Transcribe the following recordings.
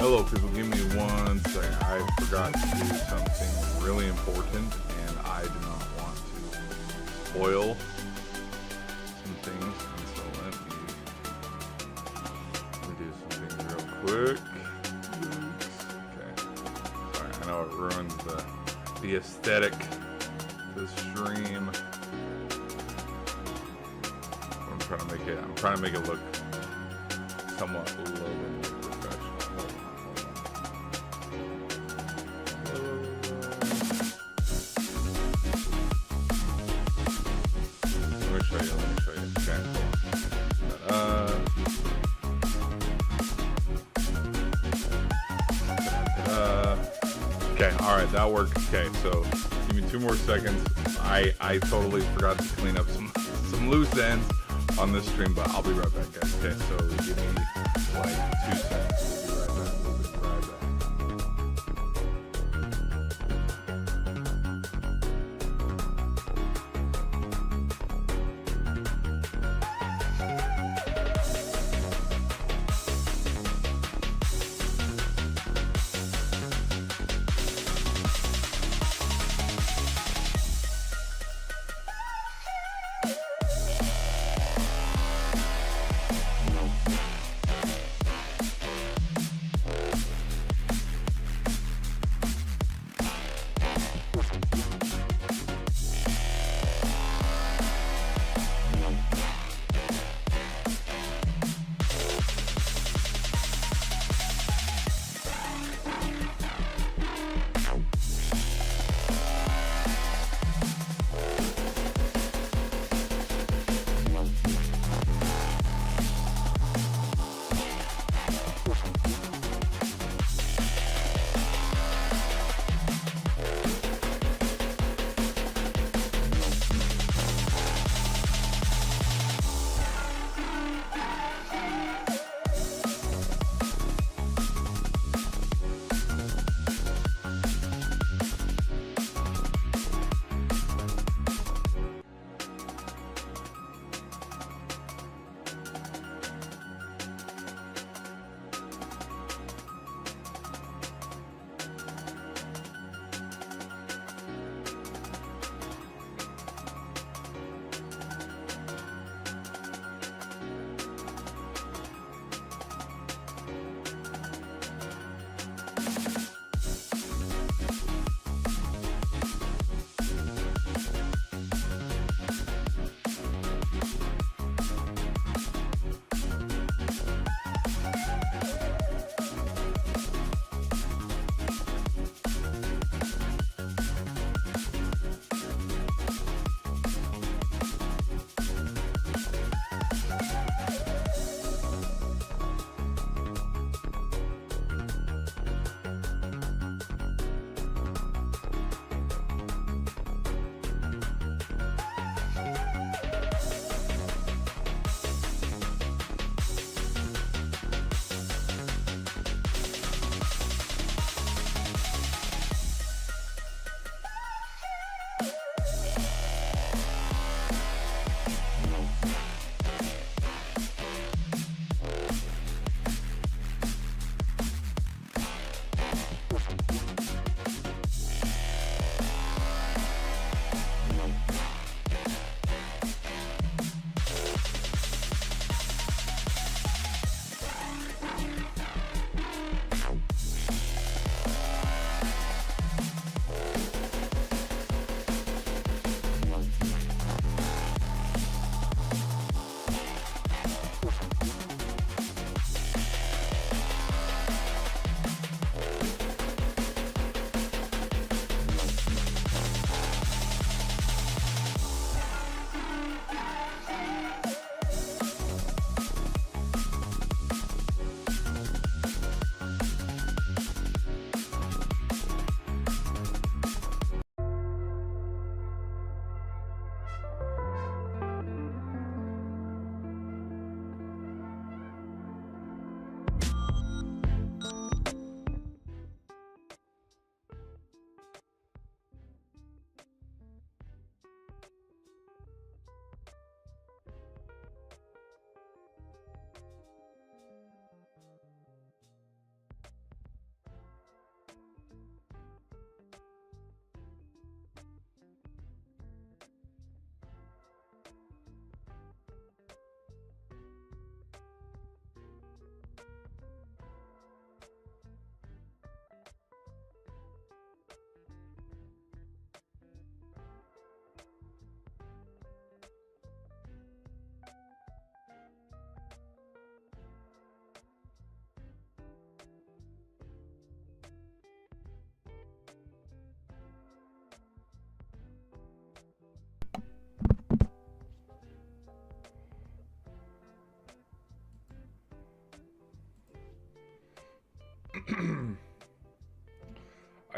Hello, people. Give me 1 second. I forgot to do something really important, and I do not want to spoil some things. And so let me do some things real quick. Okay. Sorry, I know it ruins the aesthetic of the stream. I'm trying to make it look somewhat a little bit more professional. Let me show you. Okay, okay, alright, that worked. Okay, so give me 2 more seconds. I totally forgot to clean up some loose ends on this stream, but I'll be right back, guys. Okay, so give me like 2 seconds. We'll be right back.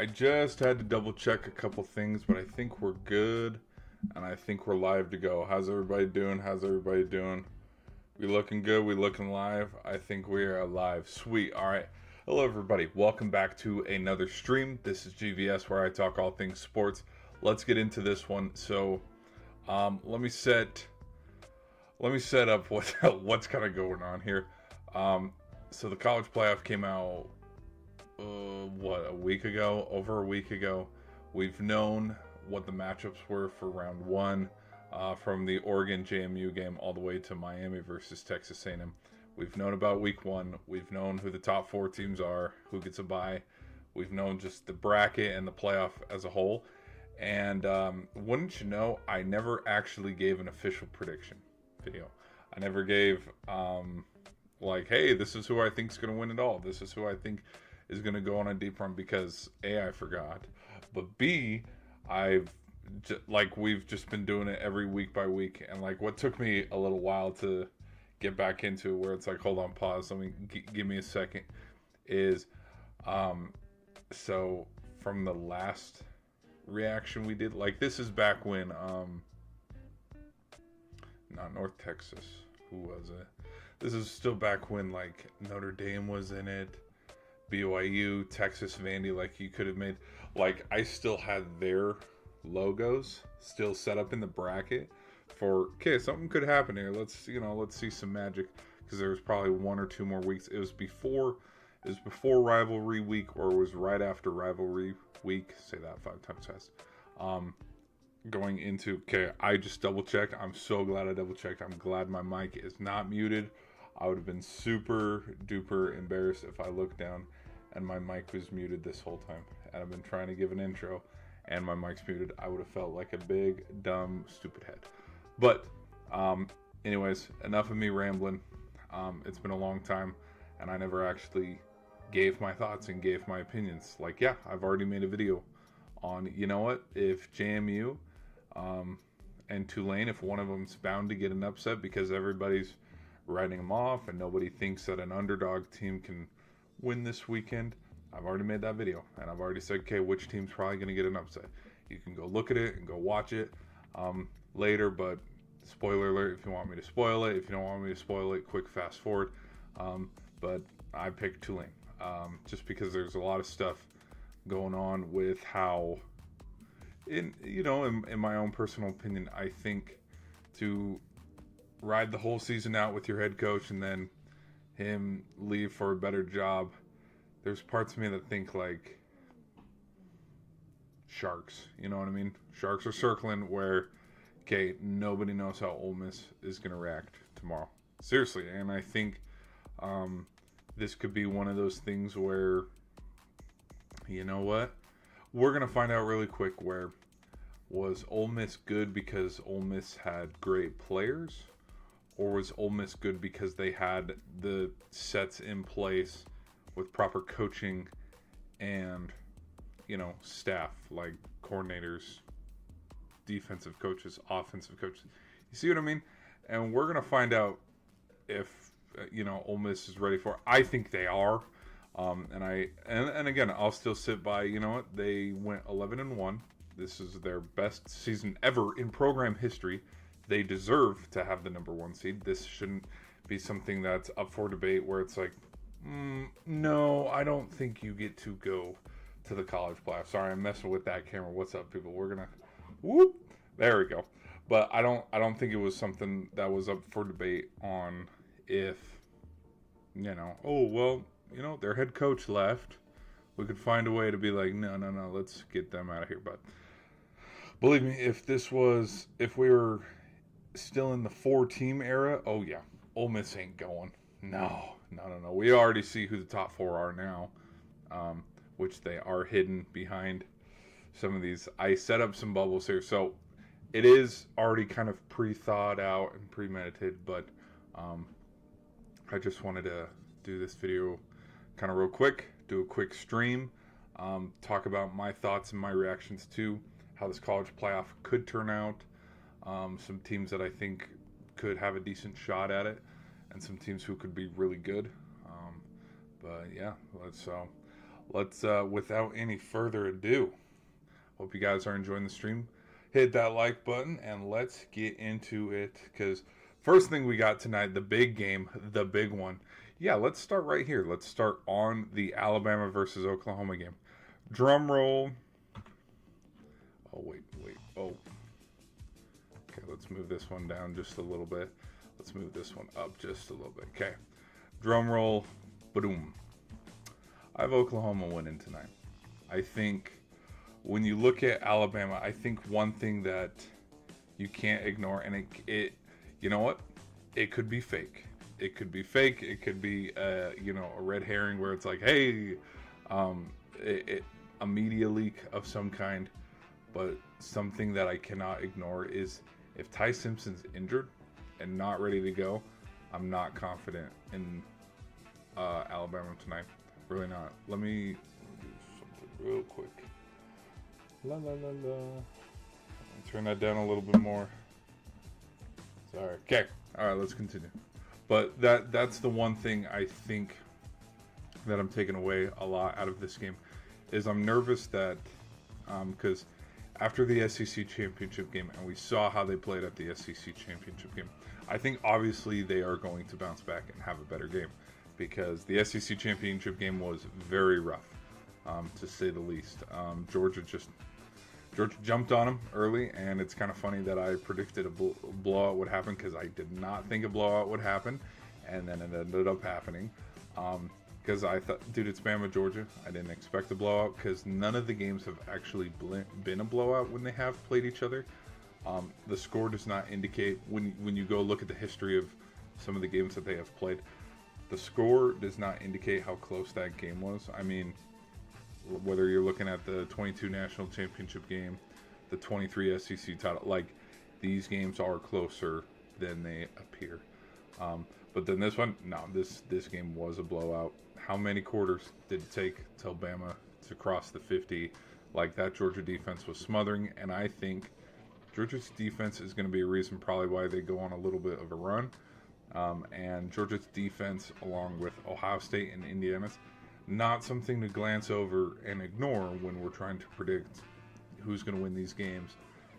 I just had to double check a couple things, but I think we're good, and I think we're live to go. How's everybody doing? We looking good? We looking live? I think we are live. Sweet. All right. Hello, everybody. Welcome back to another stream. This is GVS, where I talk all things sports. Let's get into this one. So, let me set up what's kind of going on here. So the college playoff came out, over a week ago. We've known what the matchups were for round one, from the Oregon JMU game all the way to Miami versus Texas A&M. We've known about week one. We've known who the top four teams are, who gets a bye. We've known just the bracket and the playoff as a whole. And wouldn't you know, I never actually gave an official prediction video. I never gave like, hey, this is who I think is going to win it all. This is who I think is going to go on a deep run, because A, I forgot, but B, we've just been doing it every week by week, and like what took me a little while to get back into, where it's like, hold on, pause, let me give me a second, is so from the last reaction we did, like this is back when not North Texas, who was it? This is still back when like Notre Dame was in it, BYU, Texas, Vandy. Like you could have made, like I still had their logos still set up in the bracket for, okay, something could happen here. Let's see some magic, because there was probably one or two more weeks. It was before rivalry week, or it was right after rivalry week. Say that 5 times fast. Going into, okay, I just double checked. I'm so glad I double checked. I'm glad my mic is not muted. I would have been super duper embarrassed if I looked down and my mic was muted this whole time, and I've been trying to give an intro and my mic's muted. I would have felt like a big dumb stupid head. But anyways, enough of me rambling. It's been a long time, and I never actually gave my thoughts and gave my opinions. Like, yeah, I've already made a video on, you know what, if JMU and Tulane, if one of them's bound to get an upset because everybody's writing them off and nobody thinks that an underdog team can win this weekend, I've already made that video, and I've already said, okay, which team's probably going to get an upset. You can go look at it and go watch it later, but spoiler alert if you want me to spoil it. If you don't want me to spoil it, quick fast forward. But I picked Tulane just because there's a lot of stuff going on with how, in my own personal opinion, I think to ride the whole season out with your head coach and then him leave for a better job, there's parts of me that think like sharks, you know what I mean? Sharks are circling where, okay, nobody knows how Ole Miss is going to react tomorrow. Seriously, and I think this could be one of those things where, you know what? We're going to find out really quick, where was Ole Miss good because Ole Miss had great players, or was Ole Miss good because they had the sets in place with proper coaching and, staff, like coordinators, defensive coaches, offensive coaches. You see what I mean? And we're going to find out if, Ole Miss is ready for it. I think they are. And again, I'll still sit by, you know what? They went 11-1. This is their best season ever in program history. They deserve to have the number one seed. This shouldn't be something that's up for debate where it's like, no, I don't think you get to go to the college playoff. Sorry, I'm messing with that camera. What's up, people? We're gonna whoop. There we go. But I don't think it was something that was up for debate on if, their head coach left. We could find a way to be like, no, let's get them out of here. But believe me, if we were still in the 4-team era, oh yeah, Ole Miss ain't going. No. We already see who the top 4 are now, which they are hidden behind some of these. I set up some bubbles here, so it is already kind of pre-thought out and premeditated, but I just wanted to do this video kind of real quick, do a quick stream, talk about my thoughts and my reactions to how this college playoff could turn out, some teams that I think could have a decent shot at it, and some teams who could be really good. But yeah, let's without any further ado, hope you guys are enjoying the stream. Hit that like button and let's get into it. Because first thing we got tonight, the big game, the big one. Yeah, let's start right here. Let's start on the Alabama versus Oklahoma game. Drum roll. Oh, wait. Oh. Okay, let's move this one down just a little bit. Let's move this one up just a little bit. Okay. Drum roll. Boom. I have Oklahoma winning tonight. I think when you look at Alabama, I think one thing that you can't ignore, and it you know what? It could be fake. It could be fake. It could be, a red herring where it's like, hey, a media leak of some kind. But something that I cannot ignore is if Ty Simpson's injured and not ready to go, I'm not confident in Alabama tonight. Really not. Let me do something real quick. La la la la. Turn that down a little bit more. Sorry. Okay. All right. Let's continue. But that's the one thing I think that I'm taking away a lot out of this game is I'm nervous that because after the SEC championship game and we saw how they played at the SEC championship game, I think obviously they are going to bounce back and have a better game because the SEC championship game was very rough, to say the least. Georgia jumped on them early, and it's kind of funny that I predicted a blowout would happen because I did not think a blowout would happen, and then it ended up happening. Because I thought, dude, it's Bama, Georgia. I didn't expect a blowout because none of the games have actually been a blowout when they have played each other. The score does not indicate, when you go look at the history of some of the games that they have played, the score does not indicate how close that game was. I mean, whether you're looking at the 22 national championship game, the 23 SEC title, like these games are closer than they appear. But then this one, no, this game was a blowout. How many quarters did it take till Bama to cross the 50? Like that Georgia defense was smothering, and I think Georgia's defense is going to be a reason probably why they go on a little bit of a run. And Georgia's defense, along with Ohio State and Indiana's, not something to glance over and ignore when we're trying to predict who's going to win these games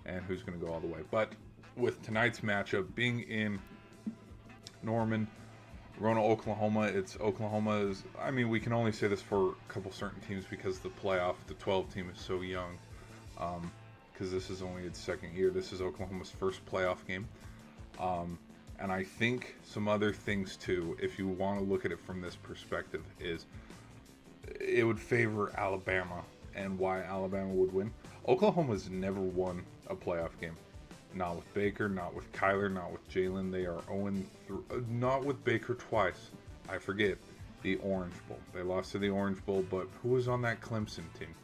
and who's going to go all the way. But with tonight's matchup being in Norman, Rona, Oklahoma, I mean, we can only say this for a couple certain teams because the 12 team is so young. Because this is only its second year. This is Oklahoma's first playoff game. And I think some other things too, if you want to look at it from this perspective, is it would favor Alabama and why Alabama would win. Oklahoma's never won a playoff game. Not with Baker, not with Kyler, not with Jalen. They are 0-3. Not with Baker twice. I forget. The Orange Bowl. They lost to the Orange Bowl, but who was on that Clemson team?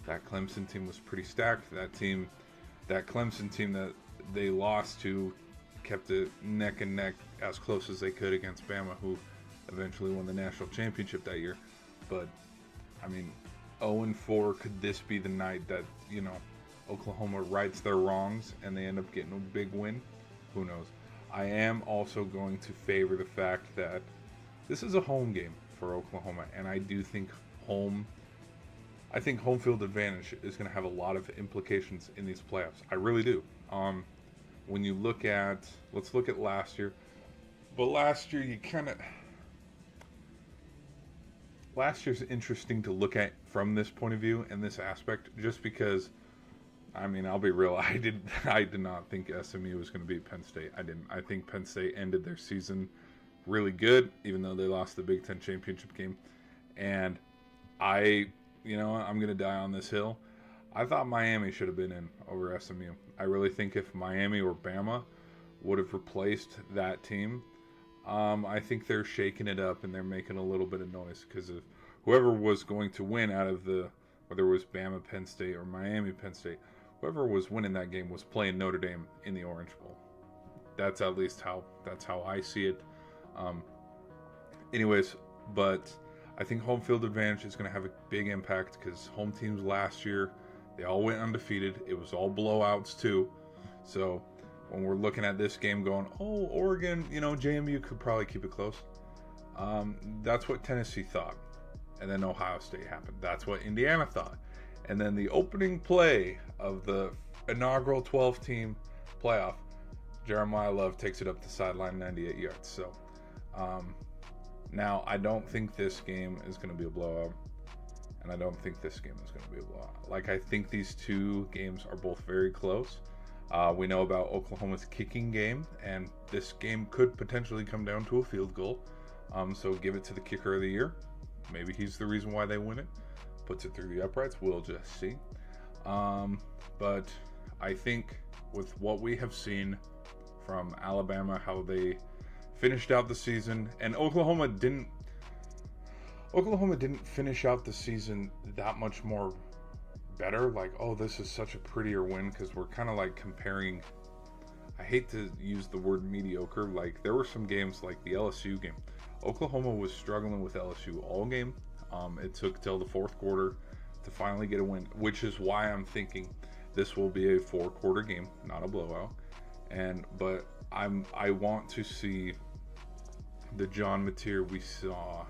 That Clemson team was pretty stacked. That Clemson team that they lost to kept it neck and neck as close as they could against Bama, who eventually won the national championship that year. But, I mean, 0-4, could this be the night that, Oklahoma rights their wrongs and they end up getting a big win? Who knows? I am also going to favor the fact that this is a home game for Oklahoma, and I do think home field advantage is going to have a lot of implications in these playoffs. I really do. When you let's look at last year. But last year, last year's interesting to look at from this point of view and this aspect, just because, I mean, I'll be real. I did not think SMU was going to beat Penn State. I didn't. I think Penn State ended their season really good, even though they lost the Big Ten championship game. And I'm going to die on this hill. I thought Miami should have been in over SMU. I really think if Miami or Bama would have replaced that team, I think they're shaking it up and they're making a little bit of noise because of whoever was going to win out of whether it was Bama, Penn State, or Miami, Penn State, whoever was winning that game was playing Notre Dame in the Orange Bowl. That's at least how I see it. Anyways, but I think home field advantage is going to have a big impact because home teams last year, they all went undefeated. It was all blowouts too. So when we're looking at this game going, oh, Oregon, JMU could probably keep it close. That's what Tennessee thought. and then Ohio State happened. That's what Indiana thought. And then the opening play of the inaugural 12-team playoff, Jeremiah Love takes it up the sideline 98 yards. So now I don't think this game is going to be a blowout, and I don't think this game is going to be a blowout. Like, I think these two games are both very close. We know about Oklahoma's kicking game, and this game could potentially come down to a field goal. So give it to the kicker of the year. Maybe he's the reason why they win it. Puts it through the uprights. We'll just see. But I think with what we have seen from Alabama, how they finished out the season, and Oklahoma didn't finish out the season that much more better. Like, oh, this is such a prettier win, because we're kind of like comparing. I hate to use the word mediocre. Like, there were some games like the LSU game. Oklahoma was struggling with LSU all game. It took till the fourth quarter to finally get a win, which is why I'm thinking this will be a 4-quarter game, not a blowout. But I want to see the John Mateer we saw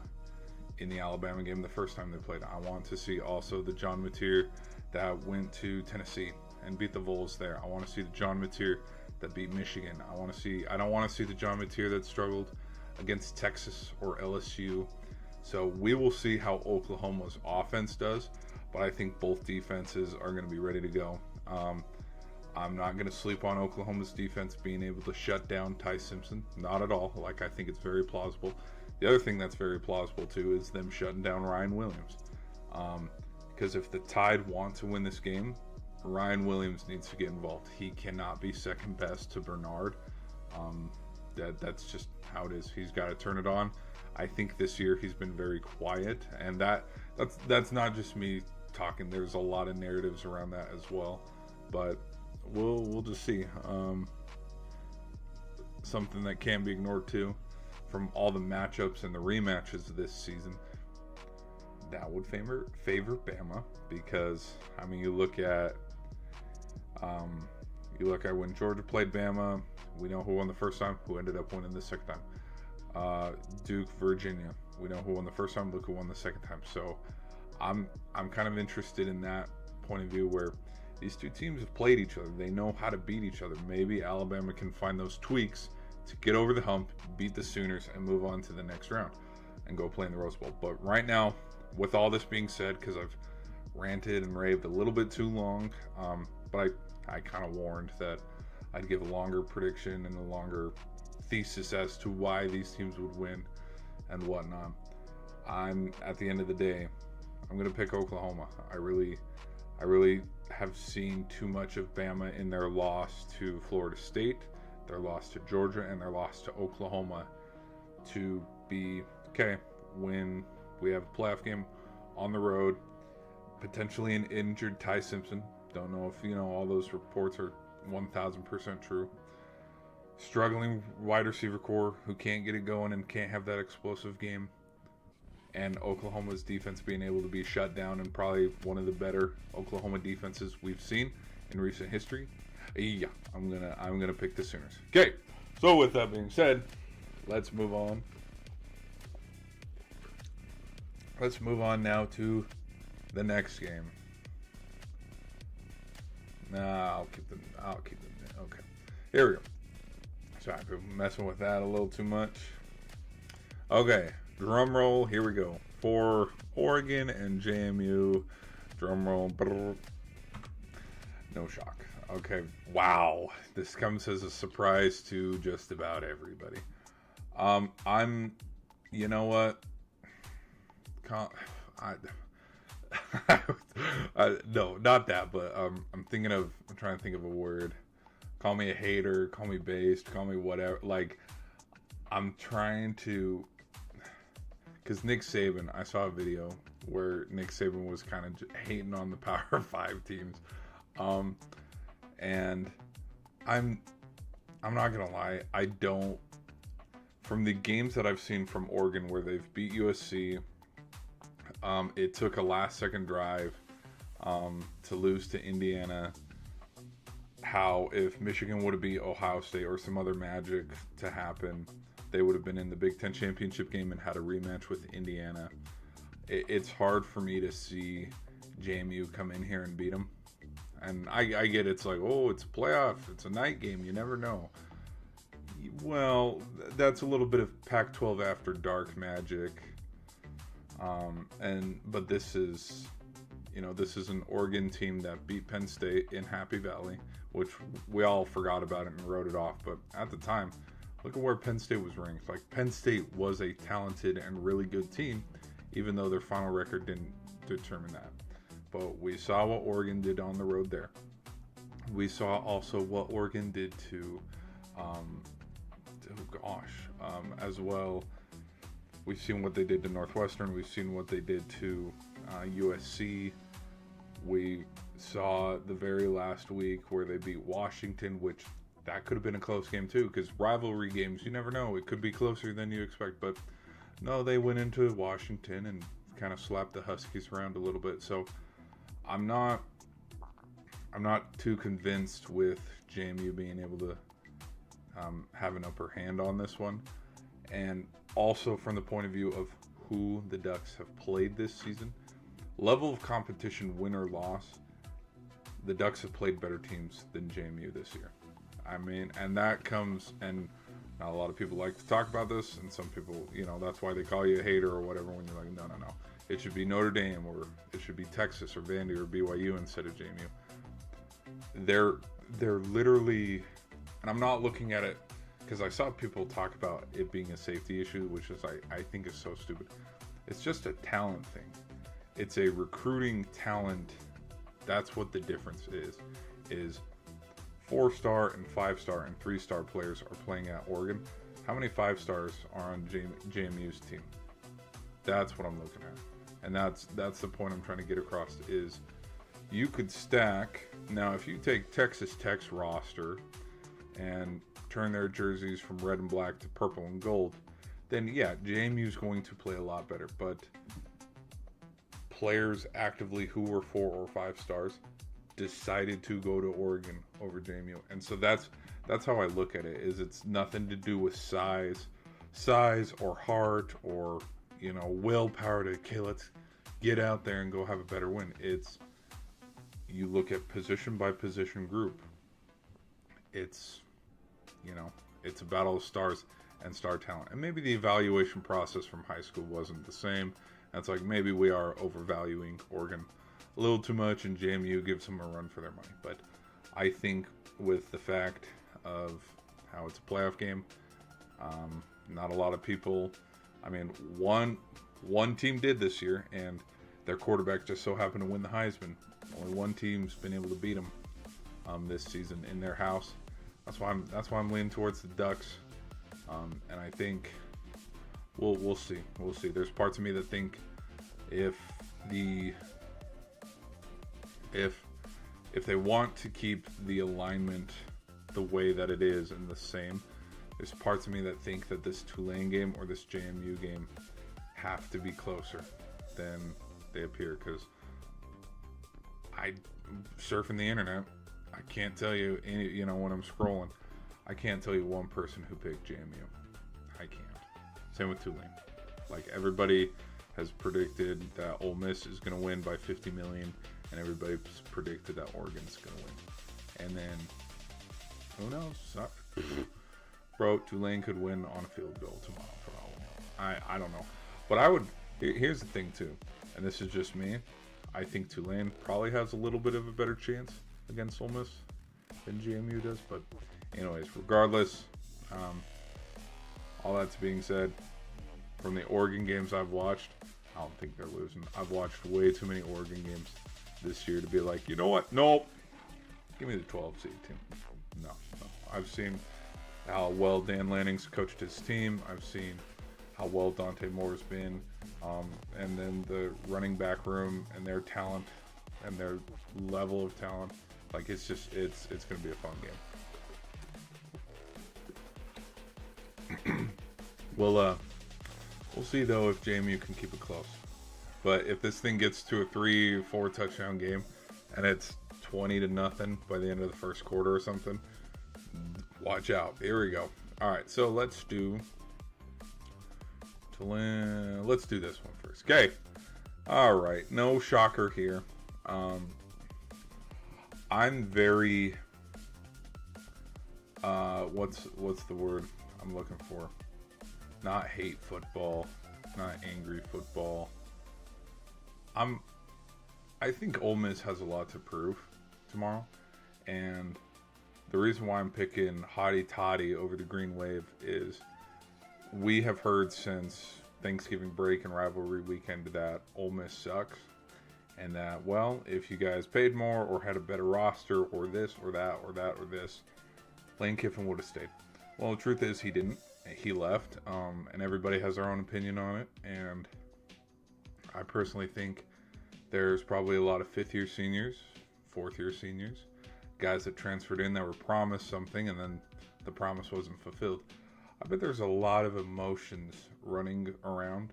in the Alabama game the first time they played. I want to see also the John Mateer that went to Tennessee and beat the Vols there. I want to see the John Mateer that beat Michigan. I don't want to see the John Mateer that struggled against Texas or LSU. So we will see how Oklahoma's offense does, but I think both defenses are going to be ready to go. I'm not going to sleep on Oklahoma's defense being able to shut down Ty Simpson. Not at all. Like, I think it's very plausible. The other thing that's very plausible too is them shutting down Ryan Williams. Because if the Tide want to win this game, Ryan Williams needs to get involved. He cannot be second best to Bernard. That's just how it is. He's got to turn it on. I think this year he's been very quiet, and that's not just me talking. There's a lot of narratives around that as well, but we'll just see. Something that can't be ignored too, from all the matchups and the rematches this season, that would favor Bama, because I mean, you look at when Georgia played Bama. We know who won the first time, who ended up winning the second time. Duke, Virginia. We know who won the first time, look who won the second time. So I'm kind of interested in that point of view, where these two teams have played each other. They know how to beat each other. Maybe Alabama can find those tweaks to get over the hump, beat the Sooners, and move on to the next round and go play in the Rose Bowl. But right now, with all this being said, because I've ranted and raved a little bit too long, but I kind of warned that I'd give a longer prediction and a longer thesis as to why these teams would win and whatnot. At the end of the day, I'm going to pick Oklahoma. I really have seen too much of Bama in their loss to Florida State, their loss to Georgia, and their loss to Oklahoma to be, okay, when we have a playoff game on the road, potentially an injured Ty Simpson. Don't know if, all those reports are 1,000% true. Struggling wide receiver core who can't get it going and can't have that explosive game. And Oklahoma's defense being able to be shut down, and probably one of the better Oklahoma defenses we've seen in recent history. Yeah, I'm gonna pick the Sooners. Okay, so with that being said, let's move on. Let's move on now to the next game. Nah, I'll keep them. Okay, here we go. Sorry, I've been messing with that a little too much. Okay, drum roll. Here we go. For Oregon and JMU, drum roll. Brrr. No shock. Okay, wow. This comes as a surprise to just about everybody. You know what? No, not that, but I'm trying to think of a word. Call me a hater, call me based, call me whatever. Like, I'm trying to, because Nick Saban, I saw a video where Nick Saban was kind of hating on the Power 5 teams. And I'm not gonna lie, I don't, from the games that I've seen from Oregon where they've beat USC, it took a last-second drive to lose to Indiana. How if Michigan would have beat Ohio State or some other magic to happen, they would have been in the Big Ten championship game and had a rematch with Indiana. it's hard for me to see JMU come in here and beat them. And I get it's like, oh, it's a playoff, it's a night game, you never know. Well, that's a little bit of Pac-12 after dark magic. But this is, this is an Oregon team that beat Penn State in Happy Valley, which we all forgot about it and wrote it off. But at the time, look at where Penn State was ranked. Like, Penn State was a talented and really good team, even though their final record didn't determine that. But we saw what Oregon did on the road there. We saw also what Oregon did to, as well. We've seen what they did to Northwestern. We've seen what they did to USC. We saw the very last week where they beat Washington, which that could have been a close game too, because rivalry games, you never know. It could be closer than you expect. But no, they went into Washington and kind of slapped the Huskies around a little bit. So I'm not too convinced with JMU being able to have an upper hand on this one. And also from the point of view of who the Ducks have played this season, level of competition, win or loss, the Ducks have played better teams than JMU this year. I mean, and that comes, and not a lot of people like to talk about this, and some people, that's why they call you a hater or whatever when you're like, no. It should be Notre Dame, or it should be Texas or Vandy or BYU instead of JMU. They're literally, and I'm not looking at it because I saw people talk about it being a safety issue, which is I think is so stupid. It's just a talent thing. It's a recruiting talent. That's what the difference is 4-star and 5-star and 3-star players are playing at Oregon. How many 5-stars are on JMU's team? That's what I'm looking at. And that's the point I'm trying to get across is you could stack. Now, if you take Texas Tech's roster and turn their jerseys from red and black to purple and gold, then yeah, JMU's going to play a lot better. But players actively who were 4 or 5 stars decided to go to Oregon over JMU. And so that's how I look at it, is it's nothing to do with size or heart or willpower to, okay, let's get out there and go have a better win. It's, you look at position by position group. It's a battle of stars and star talent. And maybe the evaluation process from high school wasn't the same. That's like, maybe we are overvaluing Oregon a little too much, and JMU gives them a run for their money. But I think with the fact of how it's a playoff game, not a lot of people, one team did this year, and their quarterback just so happened to win the Heisman. Only one team's been able to beat them this season in their house. That's why I'm leaning towards the Ducks, and I think we'll see. We'll see. There's parts of me that think if they want to keep the alignment the way that it is and the same, there's parts of me that think that this Tulane game or this JMU game have to be closer than they appear, because I surfing the internet, I can't tell you any, when I'm scrolling, I can't tell you one person who picked JMU. I can't. Same with Tulane. Like, everybody has predicted that Ole Miss is going to win by 50 million, and everybody's predicted that Oregon's going to win. And then, who knows? Bro, Tulane could win on a field goal tomorrow for all I know. I don't know. But here's the thing too, and this is just me. I think Tulane probably has a little bit of a better chance against Ole Miss than JMU does. But anyways, regardless, all that's being said, from the Oregon games I've watched, I don't think they're losing. I've watched way too many Oregon games this year to be like, you know what? Nope. Give me the 12 seed team. No. I've seen how well Dan Lanning's coached his team. I've seen how well Dante Moore's been, and then the running back room and their talent and their level of talent. Like, it's going to be a fun game. We'll see though if JMU can keep it close. But if this thing gets to a 3-4 touchdown game and it's 20-0 by the end of the first quarter or something, watch out. Here we go. All right, so let's do this one first. Okay, All right, no shocker here. I'm very what's the word I'm looking for? Not hate football, not angry football. I think Ole Miss has a lot to prove tomorrow, and the reason why I'm picking Hottie Toddy over the Green Wave is we have heard since Thanksgiving break and rivalry weekend that Ole Miss sucks, and that, well, if you guys paid more or had a better roster or this or that or that or this, Lane Kiffin would have stayed. Well, the truth is he didn't. He left, and everybody has their own opinion on it, and I personally think there's probably a lot of fifth-year seniors, fourth-year seniors, guys that transferred in that were promised something and then the promise wasn't fulfilled. I bet there's a lot of emotions running around,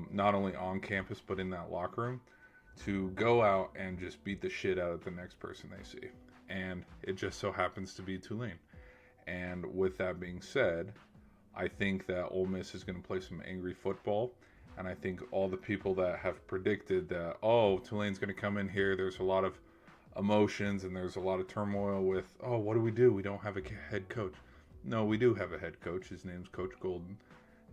not only on campus but in that locker room, to go out and just beat the shit out of the next person they see. And it just so happens to be Tulane. And with that being said, I think that Ole Miss is going to play some angry football. And I think all the people that have predicted that, oh, Tulane's going to come in here, there's a lot of emotions and there's a lot of turmoil with, oh, what do? We don't have a head coach. No, we do have a head coach. His name's Coach Golden.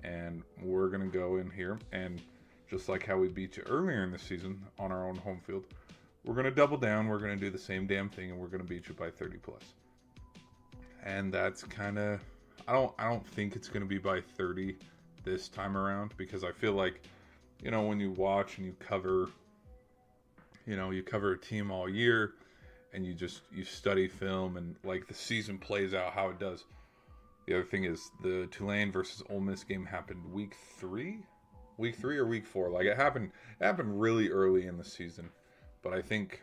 And we're going to go in here and just like how we beat you earlier in the season on our own home field, we're going to double down. We're going to do the same damn thing and we're going to beat you by 30 plus. And that's kind of, I don't think it's going to be by 30 this time around, because I feel like, when you watch and you cover a team all year and you study film and like the season plays out how it does. The other thing is the Tulane versus Ole Miss game happened week 3 or week 4. Like it happened really early in the season. But I think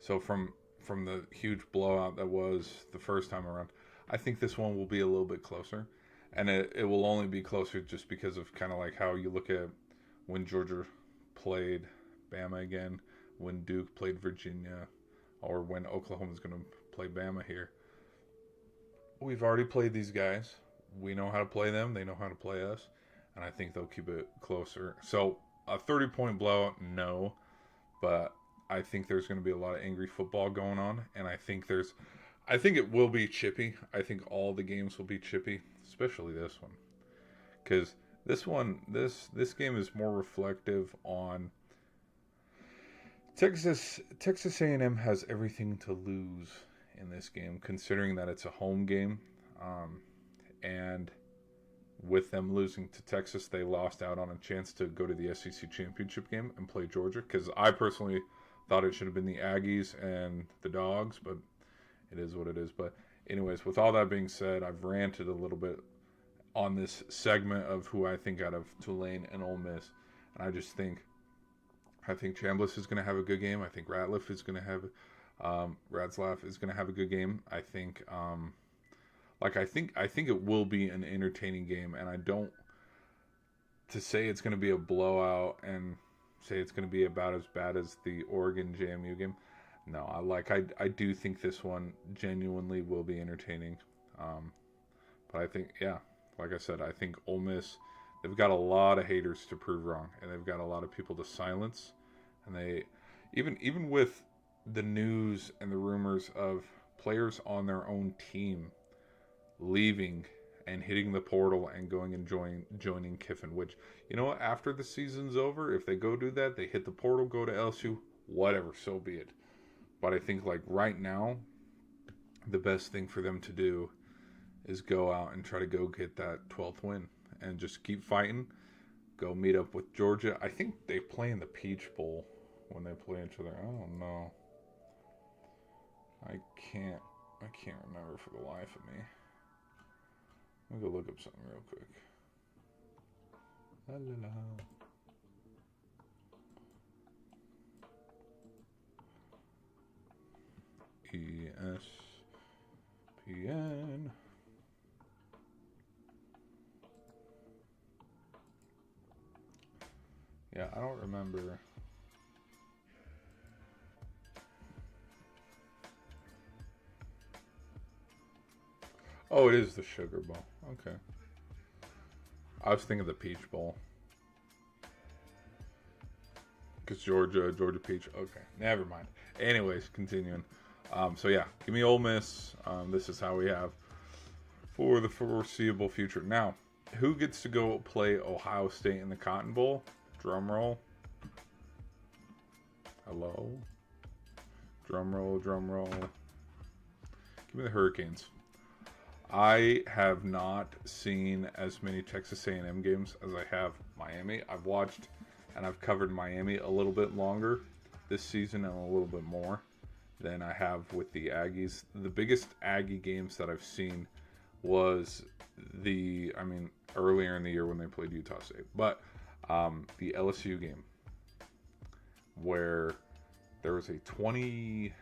so from the huge blowout that was the first time around, I think this one will be a little bit closer. And it will only be closer just because of kind of like how you look at when Georgia played Bama again, when Duke played Virginia, or when Oklahoma's going to play Bama here. We've already played these guys. We know how to play them. They know how to play us. And I think they'll keep it closer. So a 30-point blowout, no. But I think there's going to be a lot of angry football going on. And I think it will be chippy. I think all the games will be chippy, especially this one. Because this game is more reflective on Texas A&M has everything to lose in this game, considering that it's a home game. And with them losing to Texas, they lost out on a chance to go to the SEC championship game and play Georgia. Because I personally thought it should have been the Aggies and the Dogs, but it is what it is. But anyways, with all that being said, I've ranted a little bit on this segment of who I think out of Tulane and Ole Miss. And I think Chambliss is going to have a good game. I think Ratzlaff is going to have a good game. I think it will be an entertaining game, and I don't to say it's going to be a blowout and say it's going to be about as bad as the Oregon JMU game. No, I do think this one genuinely will be entertaining. But I think, yeah, like I said, I think Ole Miss, they've got a lot of haters to prove wrong, and they've got a lot of people to silence. And they, even with the news and the rumors of players on their own team leaving and hitting the portal and going and joining Kiffin, which, after the season's over, if they go do that, they hit the portal, go to LSU, whatever, so be it. But I think, like, right now, the best thing for them to do is go out and try to go get that 12th win and just keep fighting. Go meet up with Georgia. I think they play in the Peach Bowl when they play each other. I don't know. I can't remember for the life of me. Let me go look up something real quick. La, la, la. ESPN. Yeah, I don't remember. Oh, it is the Sugar Bowl. Okay. I was thinking the Peach Bowl. Because Georgia Peach. Okay, never mind. Anyways, continuing. So yeah, give me Ole Miss. This is how we have for the foreseeable future. Now, who gets to go play Ohio State in the Cotton Bowl? Drum roll. Hello. Drum roll, drum roll. Give me the Hurricanes. I have not seen as many Texas A&M games as I have Miami. I've watched and I've covered Miami a little bit longer this season and a little bit more than I have with the Aggies. The biggest Aggie games that I've seen was earlier in the year when they played Utah State. But the LSU game where there was a 20...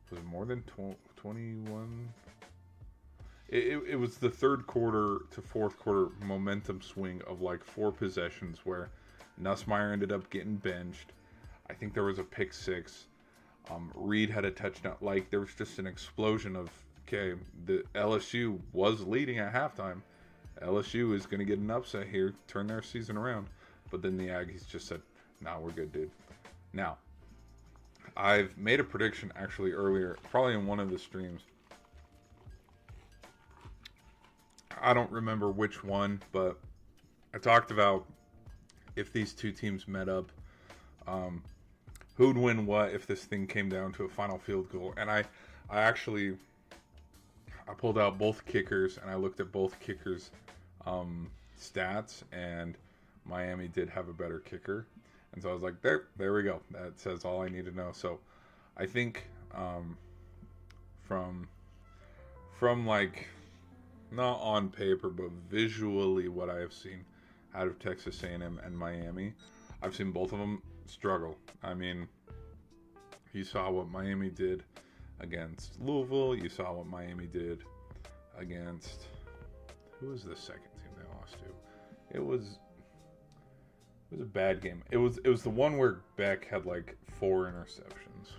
Was it more than 21? It was the third quarter to fourth quarter momentum swing of like 4 possessions where Nussmeier ended up getting benched. I think there was a pick 6. Reed had a touchdown. Like, there was just an explosion of, okay, the LSU was leading at halftime. LSU is going to get an upset here, turn their season around. But then the Aggies just said, nah, we're good, dude. Now, I've made a prediction actually earlier, probably in one of the streams. I don't remember which one, but I talked about if these two teams met up, who'd win what if this thing came down to a final field goal. And I pulled out both kickers and I looked at both kickers' stats, and Miami did have a better kicker. And so I was like, there we go. That says all I need to know. So I think from like, not on paper, but visually what I have seen out of Texas A&M and Miami, I've seen both of them struggle. I mean, you saw what Miami did against Louisville. You saw what Miami did against, who was the second team they lost to? It was a bad game. It was the one where Beck had like 4 interceptions.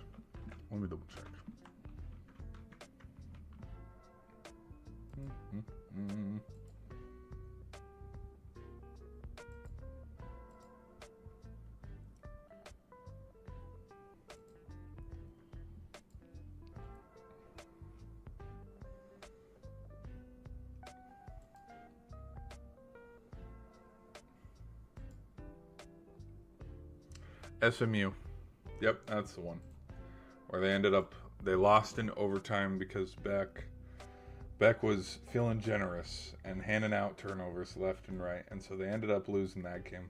Let me double check. SMU. Yep, that's the one. Where they lost in overtime because Beck was feeling generous and handing out turnovers left and right, and so they ended up losing that game.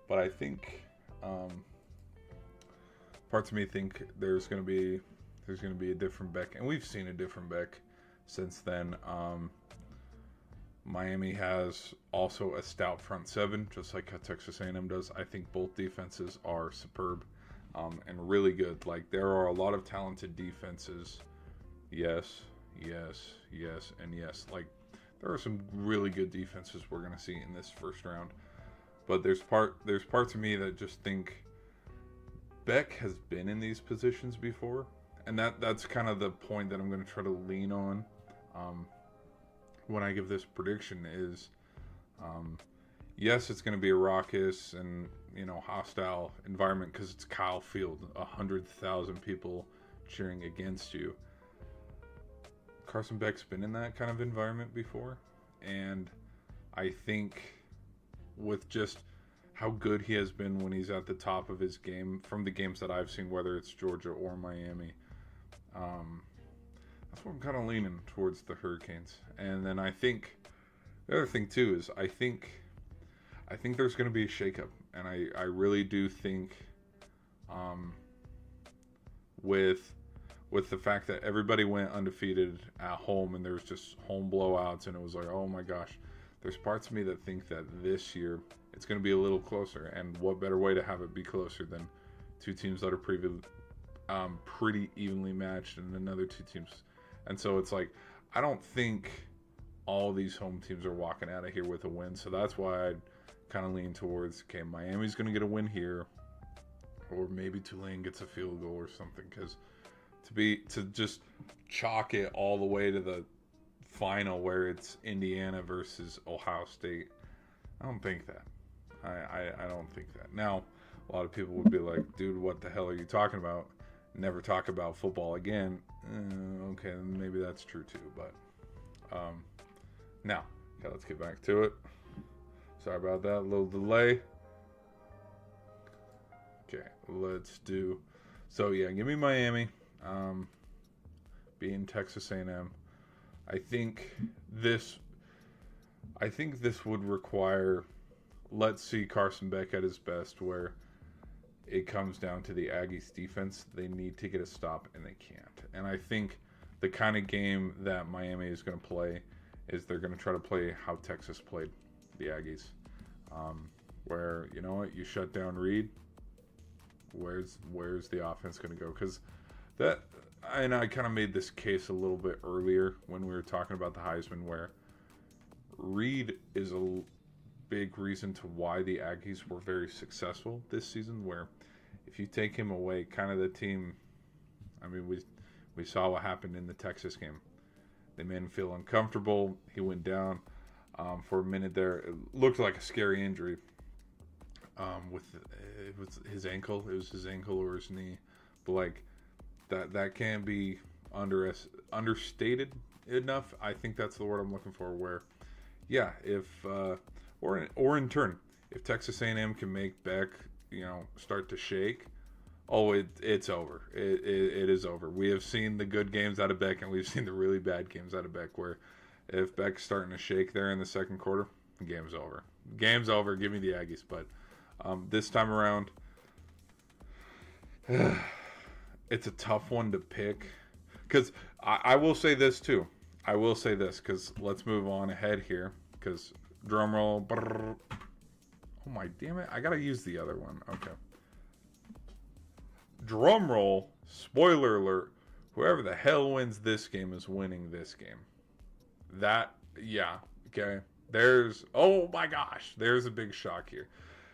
But I think parts of me think there's going to be a different Beck, and we've seen a different Beck since then. Miami has also a stout front seven, just like how Texas A&M does. I think both defenses are superb and really good. Like, there are a lot of talented defenses. Yes, and yes. Like, there are some really good defenses we're going to see in this first round. But there's parts of me that just think Beck has been in these positions before. And that's kind of the point that I'm going to try to lean on when I give this prediction is, yes, it's going to be a raucous and, hostile environment because it's Kyle Field, 100,000 people cheering against you. Carson Beck's been in that kind of environment before, and I think with just how good he has been when he's at the top of his game from the games that I've seen, whether it's Georgia or Miami, that's what I'm kind of leaning towards the Hurricanes. And then I think the other thing too is I think there's going to be a shakeup, and I really do think with the fact that everybody went undefeated at home and there's just home blowouts, and it was like, oh my gosh, there's parts of me that think that this year it's going to be a little closer, and what better way to have it be closer than two teams that are pretty evenly matched and another two teams. And so it's like, I don't think all these home teams are walking out of here with a win. So that's why I'd kind of lean towards, okay, Miami's going to get a win here, or maybe Tulane gets a field goal or something. Because to just chalk it all the way to the final where it's Indiana versus Ohio State. I don't think that. I don't think that. Now, a lot of people would be like, dude, what the hell are you talking about? Never talk about football again. Okay, maybe that's true too. But now, okay, let's get back to it. Sorry about that, little delay. Okay, let's do. So yeah, give me Miami. Being Texas A&M, I think this would require. Let's see Carson Beck at his best, where it comes down to the Aggies defense. They need to get a stop, and they can't. And I think the kind of game that Miami is going to play is they're going to try to play how Texas played the Aggies, where you know what, you shut down Reed. Where's the offense going to go? Because that, and I kind of made this case a little bit earlier when we were talking about the Heisman, where Reed is a big reason to why the Aggies were very successful this season, where if you take him away, kind of the team, I mean, we saw what happened in the Texas game. They made him feel uncomfortable. He went down for a minute there. It looked like a scary injury with it was his ankle. It was his ankle or his knee. But like that can't be understated enough. I think that's the word I'm looking for, where yeah, if or in turn, if Texas A&M can make Beck, start to shake, it's over. It is over. We have seen the good games out of Beck, and we've seen the really bad games out of Beck, where if Beck's starting to shake there in the second quarter, the game's over. Game's over. Give me the Aggies. But this time around, it's a tough one to pick. Because I will say this, too. I will say this, because let's move on ahead here, because drum roll. Brrr. Oh my, damn it. I got to use the other one. Okay. Drum roll. Spoiler alert. Whoever the hell wins this game is winning this game. Yeah. Okay. Oh my gosh. There's a big shock here.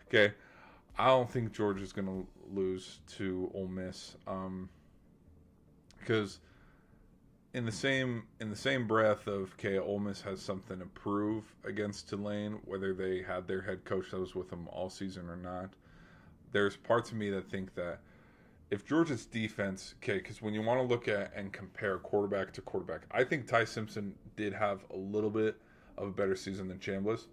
Okay. I don't think Georgia's going to lose to Ole Miss. Because in the same breath of, okay, Ole Miss has something to prove against Tulane, whether they had their head coach that was with them all season or not. There's parts of me that think that if Georgia's defense, okay, because when you want to look at and compare quarterback to quarterback, I think Ty Simpson did have a little bit of a better season than Chambliss.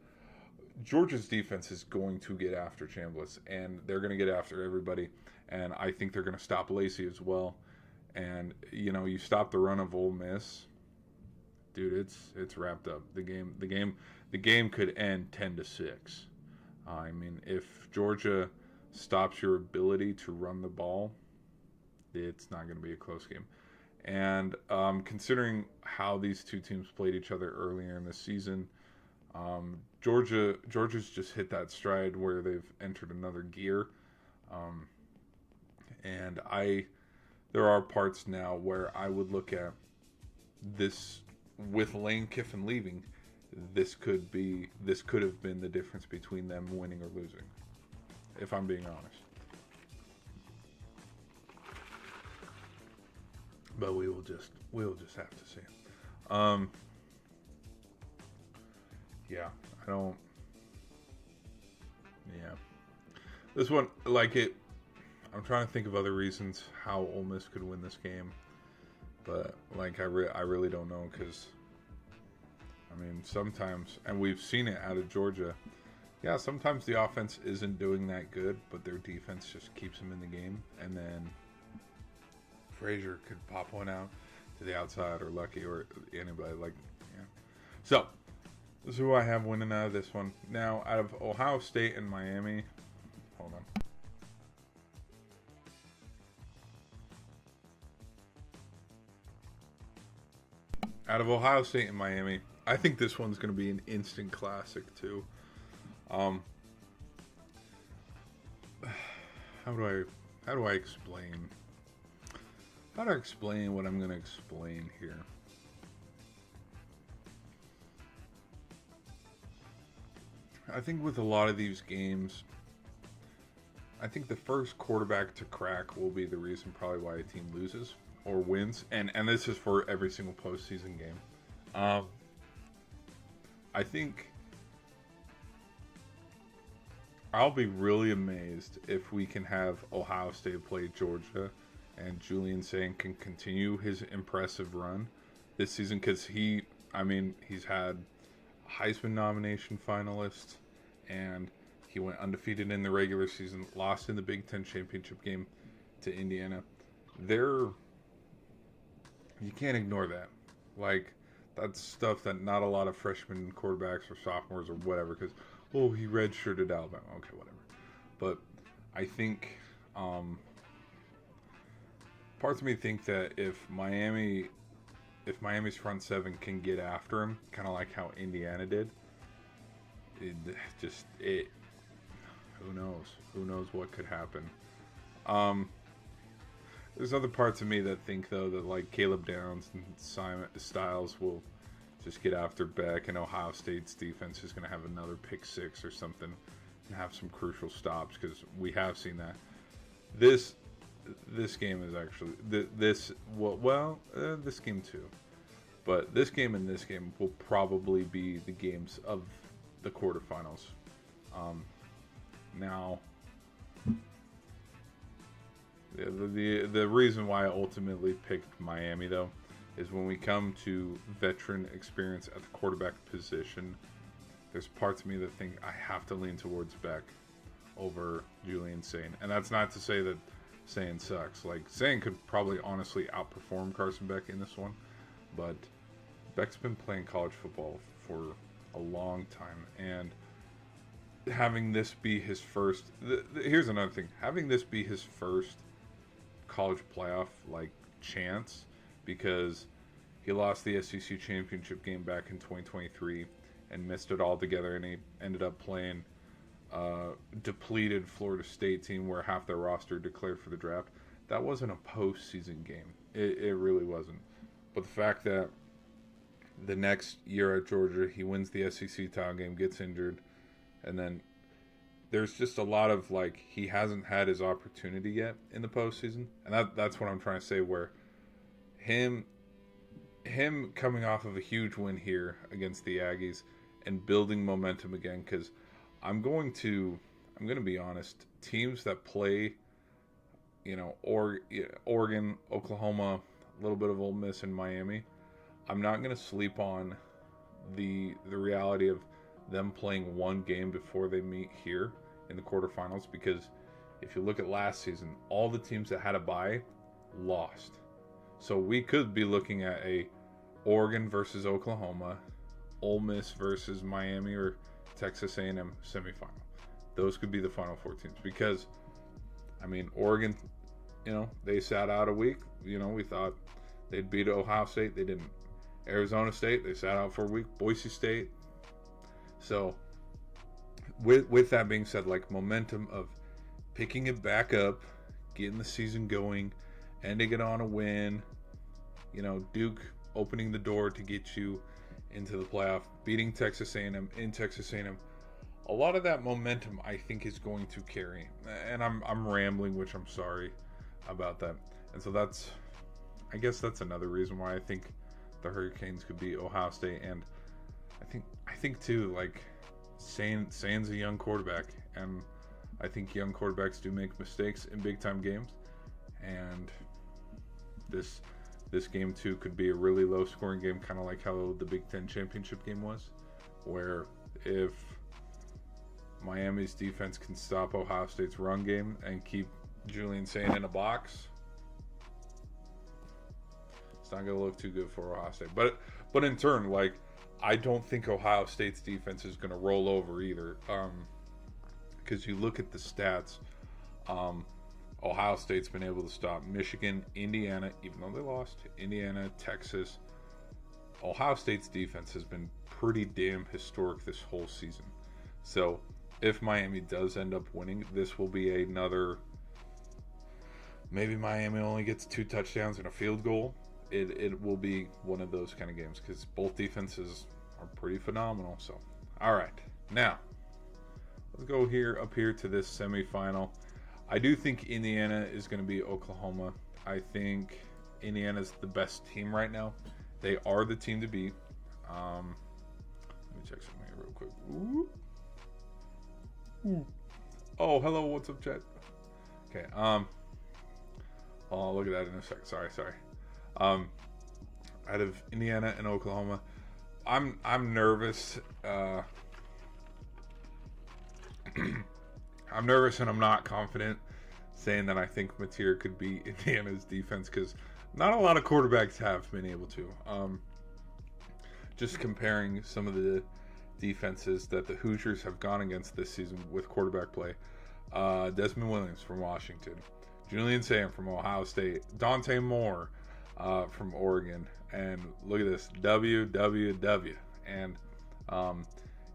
Georgia's defense is going to get after Chambliss, and they're going to get after everybody, and I think they're going to stop Lacey as well. And you stop the run of Ole Miss, dude. It's wrapped up. The game could end 10-6. I mean, if Georgia stops your ability to run the ball, it's not going to be a close game. And considering how these two teams played each other earlier in the season, Georgia's just hit that stride where they've entered another gear, and there are parts now where I would look at this with Lane Kiffin leaving. This could have been the difference between them winning or losing, if I'm being honest. But we'll just have to see. Yeah, I don't. Yeah, this one, like it. I'm trying to think of other reasons how Ole Miss could win this game, but like I really don't know, because I mean, sometimes, and we've seen it out of Georgia. Yeah, sometimes the offense isn't doing that good, but their defense just keeps them in the game, and then Frazier could pop one out to the outside, or Lucky, or anybody. Like, yeah. So this is who I have winning out of this one. Now, out of Ohio State and Miami, hold on. Out of Ohio State and Miami, I think this one's going to be an instant classic too. How do I explain? How do I explain what I'm going to explain here? I think with a lot of these games, I think the first quarterback to crack will be the reason probably why a team loses or wins, and this is for every single postseason game. I think I'll be really amazed if we can have Ohio State play Georgia and Julian Sain can continue his impressive run this season, because he's had Heisman nomination finalist, and he went undefeated in the regular season, lost in the Big Ten championship game to Indiana. You can't ignore that. Like, that's stuff that not a lot of freshmen quarterbacks or sophomores or whatever, because, oh, he redshirted Alabama. Okay, whatever. But I think parts of me think that if Miami's front seven can get after him, kind of like how Indiana did, who knows what could happen. There's other parts of me that think, though, that like Caleb Downs and Simon Styles will just get after Beck, and Ohio State's defense is going to have another pick six or something and have some crucial stops, because we have seen that. This game is actually this game too, but this game and this game will probably be the games of the quarterfinals. Now, the reason why I ultimately picked Miami, though, is when we come to veteran experience at the quarterback position, there's parts of me that think I have to lean towards Beck over Julian Sain. And that's not to say that Sain sucks. Like, Sain could probably honestly outperform Carson Beck in this one, but Beck's been playing college football for a long time, and having this be his first... here's another thing. Having this be his first college playoff chance, because he lost the SEC championship game back in 2023 and missed it altogether, and he ended up playing depleted Florida State team where half their roster declared for the draft. That wasn't a postseason game. It really wasn't. But the fact that the next year at Georgia, he wins the SEC title game, gets injured, and then there's just a lot of he hasn't had his opportunity yet in the postseason, and that's what I'm trying to say. Where him coming off of a huge win here against the Aggies and building momentum again, because I'm going to be honest, teams that play, Oregon, Oklahoma, a little bit of Ole Miss and Miami, I'm not going to sleep on the reality of them playing one game before they meet here in the quarterfinals, because if you look at last season, all the teams that had a bye lost. So we could be looking at a Oregon versus Oklahoma, Ole Miss versus Miami or Texas A&M semifinal. Those could be the final four teams, because Oregon, they sat out a week. We thought they'd beat Ohio State. They didn't. Arizona State, they sat out for a week. Boise State. So with that being said, momentum of picking it back up, getting the season going, ending it on a win, Duke opening the door to get you into the playoff, beating Texas A&M in Texas A&M. A lot of that momentum, I think, is going to carry. And I'm rambling, which I'm sorry about that. And so I guess that's another reason why I think the Hurricanes could beat Ohio State. And I think too, Sain's a young quarterback, and I think young quarterbacks do make mistakes in big time games. And this game too could be a really low scoring game, kind of like how the Big Ten championship game was, where if Miami's defense can stop Ohio State's run game and keep Julian Sain in a box, it's not going to look too good for Ohio State. But in turn, I don't think Ohio State's defense is going to roll over either, because you look at the stats. Ohio State's been able to stop Michigan, Indiana, even though they lost, Indiana, Texas. Ohio State's defense has been pretty damn historic this whole season. So if Miami does end up winning, this will be another, maybe Miami only gets 2 touchdowns and a field goal. It will be one of those kind of games, because both defenses are pretty phenomenal. So, all right, now let's go up here to this semifinal. I do think Indiana is going to be Oklahoma. I think Indiana's the best team right now. They are the team to beat. Let me check something here real quick. Ooh. Ooh. Oh, hello. What's up, chat? Okay. I'll look at that in a sec. Sorry. Out of Indiana and Oklahoma, I'm nervous. I'm nervous and I'm not confident saying that I think Mateer could beat Indiana's defense because not a lot of quarterbacks have been able to. Just comparing some of the defenses that the Hoosiers have gone against this season with quarterback play. Desmond Williams from Washington, Julian Sam from Ohio State, Dante Moore from Oregon, and look at this, WWW. And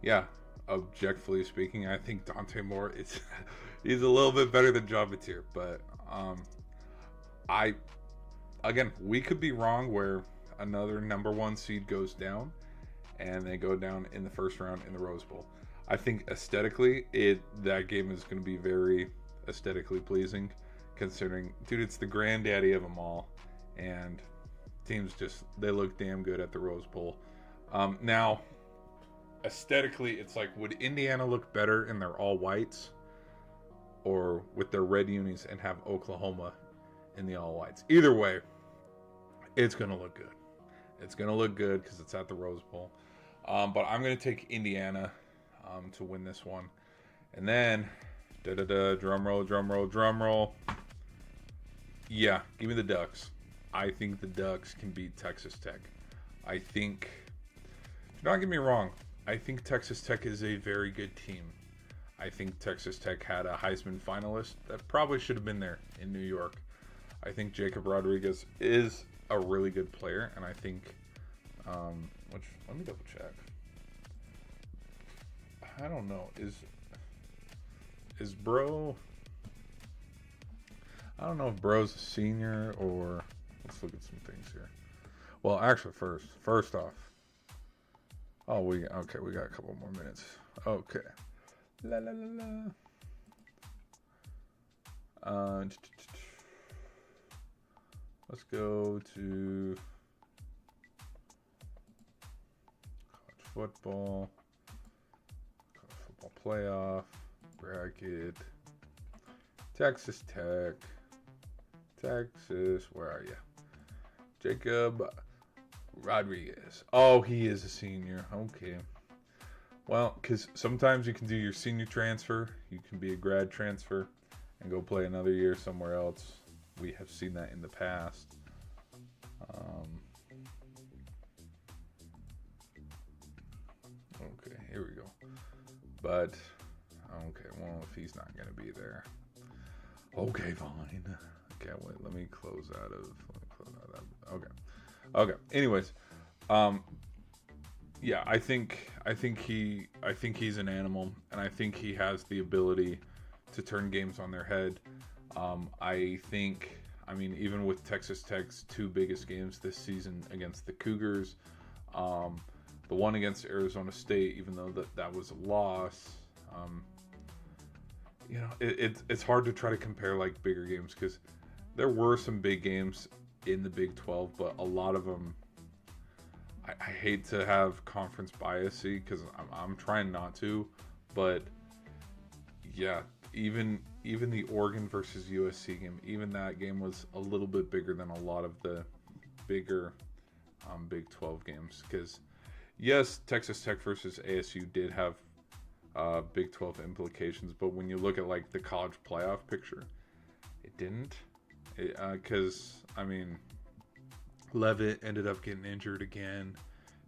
yeah, objectively speaking, I think Dante Moore is he's a little bit better than John Mateer, but we could be wrong where another number one seed goes down and they go down in the first round in the Rose Bowl. I think aesthetically that game is going to be very aesthetically pleasing, considering, dude, it's the granddaddy of them all, and teams they look damn good at the Rose Bowl. Now, aesthetically, it's like, would Indiana look better in their all whites or with their red unis and have Oklahoma in the all whites? Either way, it's going to look good. It's going to look good because it's at the Rose Bowl. But I'm going to take Indiana to win this one. And then, drum roll. Yeah, give me the Ducks. I think the Ducks can beat Texas Tech. Do not get me wrong, I think Texas Tech is a very good team. I think Texas Tech had a Heisman finalist that probably should have been there in New York. I think Jacob Rodriguez is a really good player, and I think, let me double check. I don't know, is Bro, I don't know if Bro's a senior or, let's look at some things here. Well, actually, first off, we got a couple more minutes. Okay. Let's go to college football playoff bracket. Texas Tech. Where are you? Jacob Rodriguez. Oh, he is a senior. Okay. Well, because sometimes you can do your senior transfer. You can be a grad transfer and go play another year somewhere else. We have seen that in the past. Okay, here we go. But, okay, well, if he's not going to be there. Okay, fine. Okay, wait, let me close out of. Okay. Anyways, yeah, I think he's an animal, and I think he has the ability to turn games on their head. Even with Texas Tech's two biggest games this season against the Cougars, the one against Arizona State, even though that was a loss, it's hard to try to compare like bigger games because there were some big games in the Big 12, but a lot of them, I hate to have conference bias-y because I'm trying not to, but yeah, even the Oregon versus USC game, even that game was a little bit bigger than a lot of the bigger Big 12 games. Because yes, Texas Tech versus ASU did have Big 12 implications, but when you look at like the college playoff picture, it didn't. Because Levitt ended up getting injured again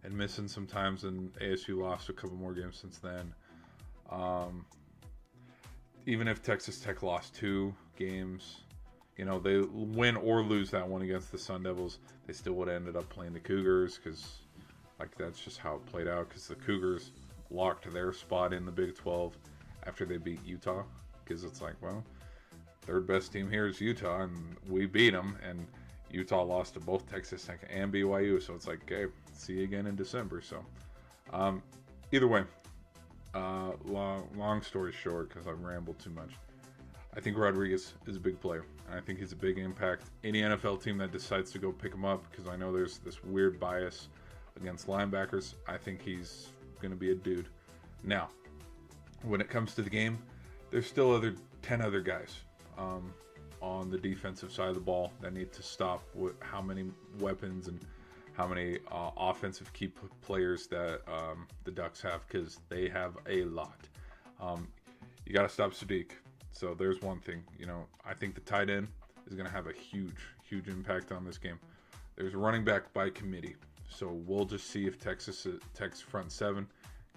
and missing some times, and ASU lost a couple more games since then. Even if Texas Tech lost 2 games, they win or lose that one against the Sun Devils, they still would have ended up playing the Cougars because, that's just how it played out. Because the Cougars locked their spot in the Big 12 after they beat Utah. Because it's like, well, third best team here is Utah, and we beat them, and Utah lost to both Texas Tech and BYU, so it's like, okay, see you again in December. So, either way, long story short, because I've rambled too much, I think Rodriguez is a big player, and I think he's a big impact. Any NFL team that decides to go pick him up, because I know there's this weird bias against linebackers, I think he's going to be a dude. Now, when it comes to the game, there's still 10 other guys on the defensive side of the ball that need to stop how many weapons and how many offensive key players that the Ducks have, because they have a lot. You got to stop Sadiq. So there's one thing. I think the tight end is going to have a huge impact on this game. There's a running back by committee. So we'll just see if Texas Tech's front seven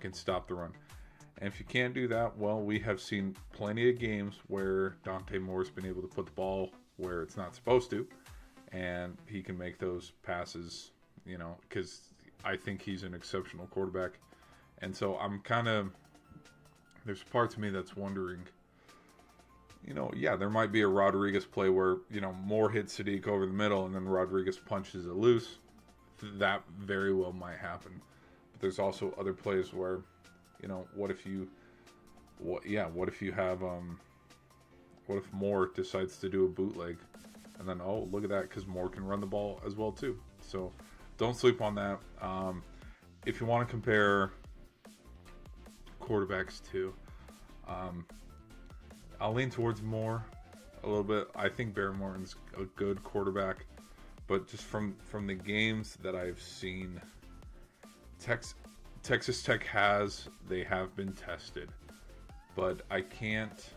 can stop the run. And if you can't do that, well, we have seen plenty of games where Dante Moore's been able to put the ball where it's not supposed to, and he can make those passes, because I think he's an exceptional quarterback. And so there's a part to me that's wondering, there might be a Rodriguez play where, Moore hits Sadiq over the middle and then Rodriguez punches it loose. That very well might happen. But there's also other plays where, what if Moore decides to do a bootleg, and then, oh, look at that, because Moore can run the ball as well too. So don't sleep on that. If you want to compare quarterbacks too, I'll lean towards Moore a little bit. I think Bear Morton's a good quarterback, but just from the games that I've seen, Texas Tech they have been tested, but I can't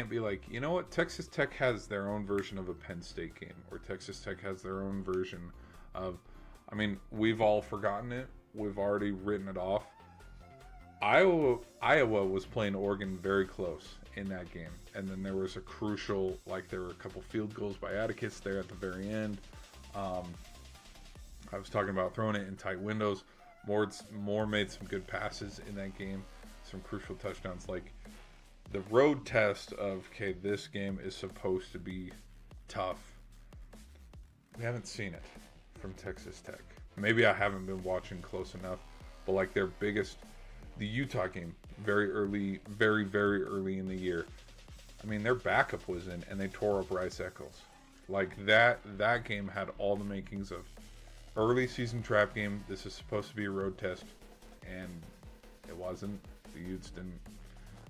be like, you know what, Texas Tech has their own version of a Penn State game, or Texas Tech has their own version of, we've all forgotten it. We've already written it off. Iowa was playing Oregon very close in that game, and then there was a crucial, there were a couple field goals by Atticus there at the very end. I was talking about throwing it in tight windows. Moore made some good passes in that game, some crucial touchdowns. The road test of, okay, this game is supposed to be tough. We haven't seen it from Texas Tech. Maybe I haven't been watching close enough, but their biggest, the Utah game, very early, very, very early in the year. Their backup was in, and they tore up Rice Eccles. That game had all the makings of early season trap game. This is supposed to be a road test, and it wasn't. The Utes didn't.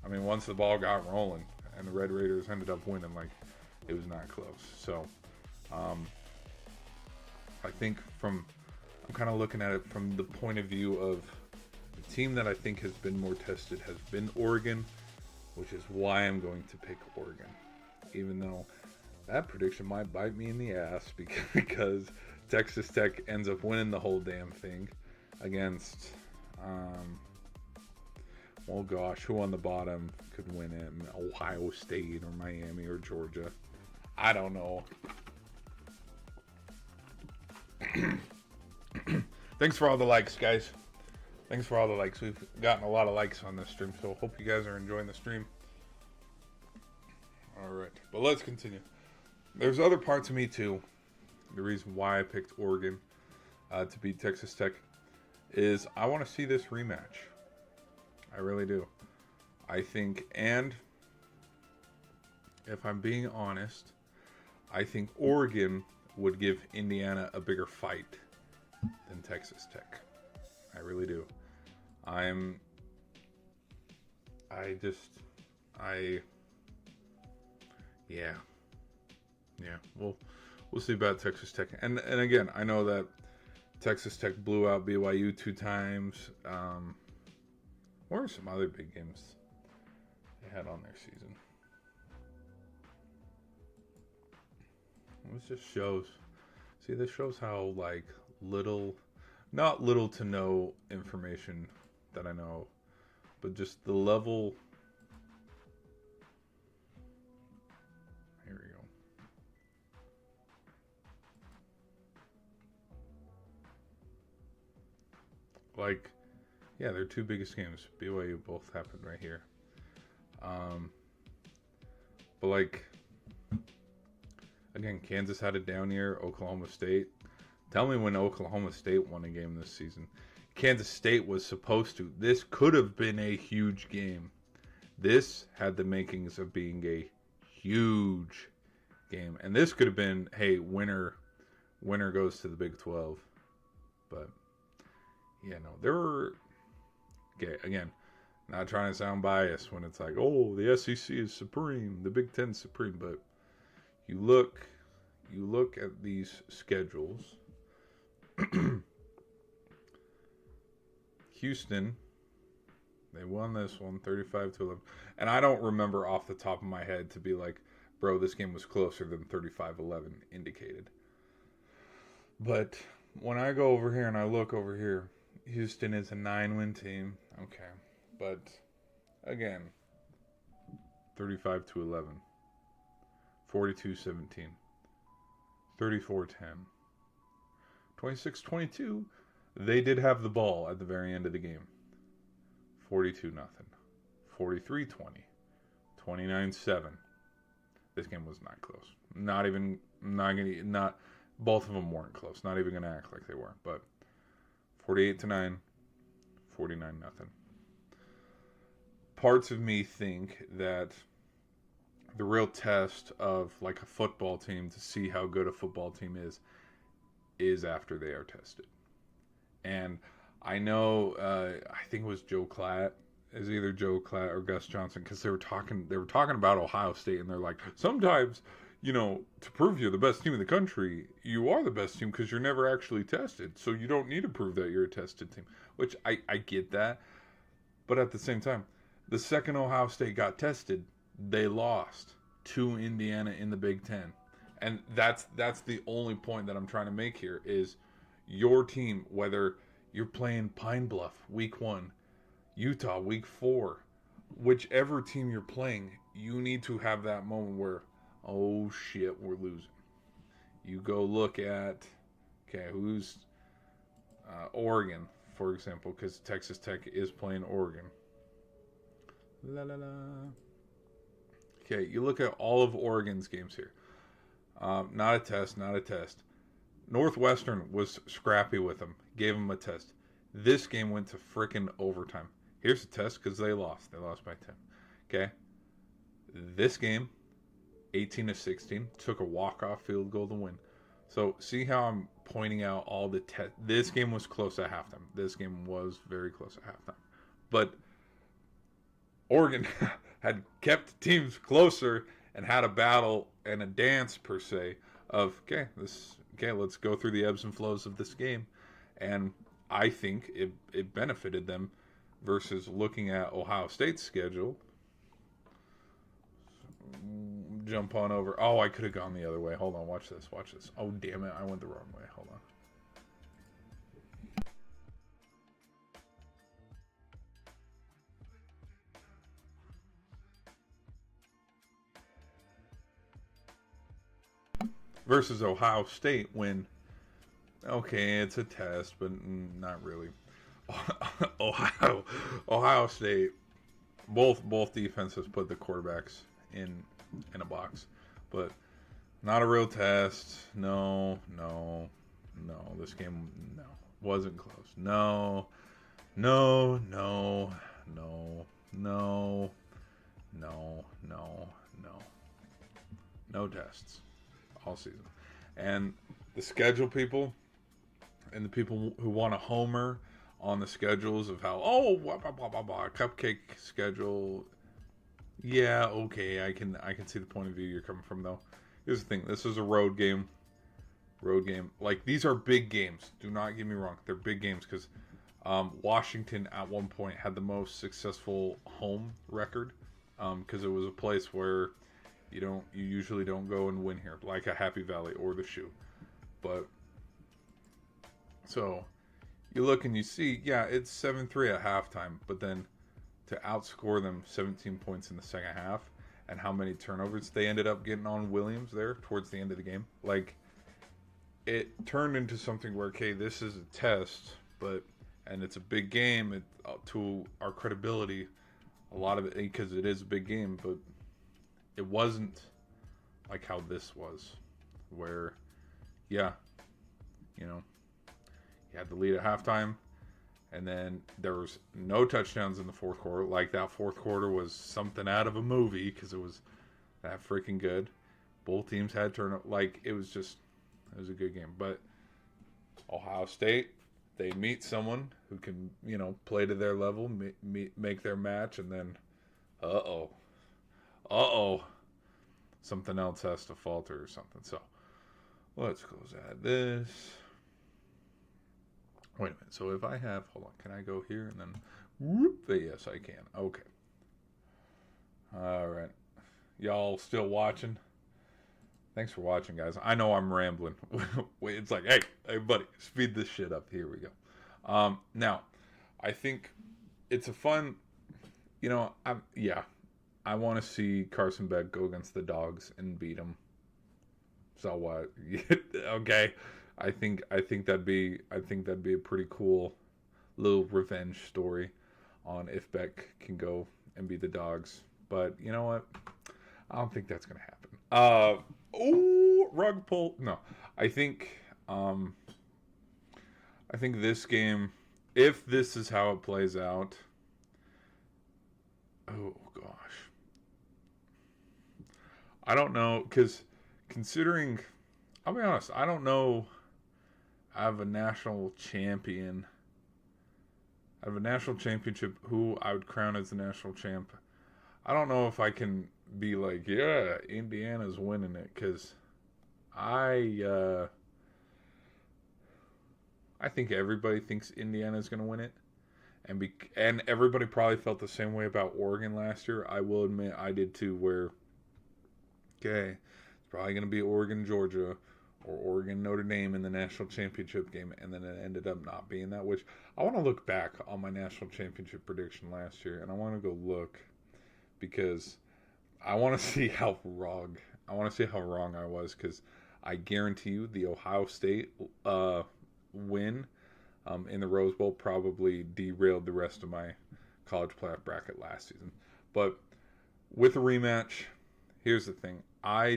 Once the ball got rolling and the Red Raiders ended up winning, it was not close. So, I think I'm kind of looking at it from the point of view of the team that I think has been more tested has been Oregon, which is why I'm going to pick Oregon, even though that prediction might bite me in the ass because Texas Tech ends up winning the whole damn thing against, who on the bottom could win it? Ohio State or Miami or Georgia? I don't know. Thanks for all the likes, guys. Thanks for all the likes. We've gotten a lot of likes on this stream, so hope you guys are enjoying the stream. All right, but let's continue. There's other parts of me too. The reason why I picked Oregon to beat Texas Tech is I want to see this rematch. I really do. I think, and if I'm being honest, I think Oregon would give Indiana a bigger fight than Texas Tech. I really do. Yeah. We'll see about Texas Tech. And again, I know that Texas Tech blew out BYU 2 times. What are some other big games they had on their season? This just shows. See, this shows how not little to no information that I know, but just the level. Here we go. Their 2 biggest games, BYU, both happened right here. But again, Kansas had a down year. Oklahoma State. Tell me when Oklahoma State won a game this season. Kansas State was supposed to. This could have been a huge game. This had the makings of being a huge game. And this could have been, hey, winner goes to the Big 12. But, yeah, no, there were. Okay, again, not trying to sound biased when it's like, oh, the SEC is supreme, the Big Ten is supreme, but you look at these schedules. Houston, they won this one 35-11. And I don't remember off the top of my head to be like, bro, this game was closer than 35-11 indicated. But when I go over here and I look over here, Houston is a 9-win team. Okay. But again, 35-11, 42-17, 34-10, 26-22. They did have the ball at the very end of the game. 42-0, 43-20, 29-7. This game was not close. Not both of them weren't close. Not even gonna act like they weren't. But 48-9, 49-0. Parts of me think that the real test of like a football team to see how good a football team is after they are tested. And I know, I think it was Joe Klatt. Is either Joe Klatt or Gus Johnson, because they were talking about Ohio State, and they're like, sometimes, to prove you're the best team in the country, you are the best team because you're never actually tested, so you don't need to prove that you're a tested team. Which I get that, but at the same time, the second Ohio State got tested, they lost to Indiana in the Big Ten, and that's the only point that I'm trying to make here is your team, whether you're playing Pine Bluff week 1. Utah, week 4, whichever team you're playing, you need to have that moment where, oh shit, we're losing. You go look at, okay, who's Oregon, for example, because Texas Tech is playing Oregon. Okay, you look at all of Oregon's games here. Not a test. Northwestern was scrappy with them, gave them a test. This game went to frickin' overtime. Here's the test because they lost. They lost by 10. Okay. This game, 18-16, took a walk-off field goal to win. So see how I'm pointing out all the this game was close at halftime. This game was very close at halftime. But Oregon had kept teams closer and had a battle and a dance per se of let's go through the ebbs and flows of this game. And I think it benefited them versus looking at Ohio State's schedule. Jump on over. Oh, I could have gone the other way. Hold on, watch this. Oh, damn it, I went the wrong way. Hold on. Versus Ohio State when, okay, it's a test, but not really. Ohio State, both defenses put the quarterbacks in a box, but not a real test. No. This game wasn't close. No tests all season. And the schedule people and the people who want to homer on the schedules of how blah, blah, blah, blah, cupcake schedule. Yeah, okay, I can see the point of view you're coming from though. Here's the thing: this is a road game. Like these are big games. Do not get me wrong; they're big games because Washington at one point had the most successful home record because it was a place where you usually don't go and win here, like a Happy Valley or the Shoe. But so you look and you see, yeah, it's 7-3 at halftime, but then to outscore them 17 points in the second half and how many turnovers they ended up getting on Williams there towards the end of the game, like it turned into something where, okay, this is a test, and it's a big game to our credibility, a lot of it, because it is a big game, but it wasn't like how this was, where, yeah, you had the lead at halftime, and then there was no touchdowns in the fourth quarter. Like, that fourth quarter was something out of a movie because it was that freaking good. Both teams had turnover. Like, it was a good game. But Ohio State, they meet someone who can, you know, play to their level, make their match, and then, something else has to falter or something. So let's close out this. Wait a minute. So if I have, hold on, can I go here and then whoop? Yes, I can. Okay. All right. Y'all still watching? Thanks for watching, guys. I know I'm rambling. It's like, hey, buddy, speed this shit up. Here we go. Now, I think it's a fun, you know, I want to see Carson Beck go against the Dogs and beat them. So what? Okay. I think that'd be a pretty cool little revenge story on if Beck can go and beat the Dogs. But you know what? I don't think that's gonna happen. Rug pull. No, I think this game, if this is how it plays out, oh gosh, I don't know, because considering, I'll be honest, I don't know. I have a national champion. I have a national championship who I would crown as the national champ. I don't know if I can be like, yeah, Indiana's winning it, because I think everybody thinks Indiana's going to win it, and everybody probably felt the same way about Oregon last year. I will admit I did too. Where okay, it's probably going to be Oregon Georgia or Oregon Notre Dame in the national championship game, and then it ended up not being that. Which I want to look back on my national championship prediction last year, and I want to go look because I want to see how wrong. I want to see how wrong I was, because I guarantee you the Ohio State win in the Rose Bowl probably derailed the rest of my college playoff bracket last season. But with a rematch, here's the thing. I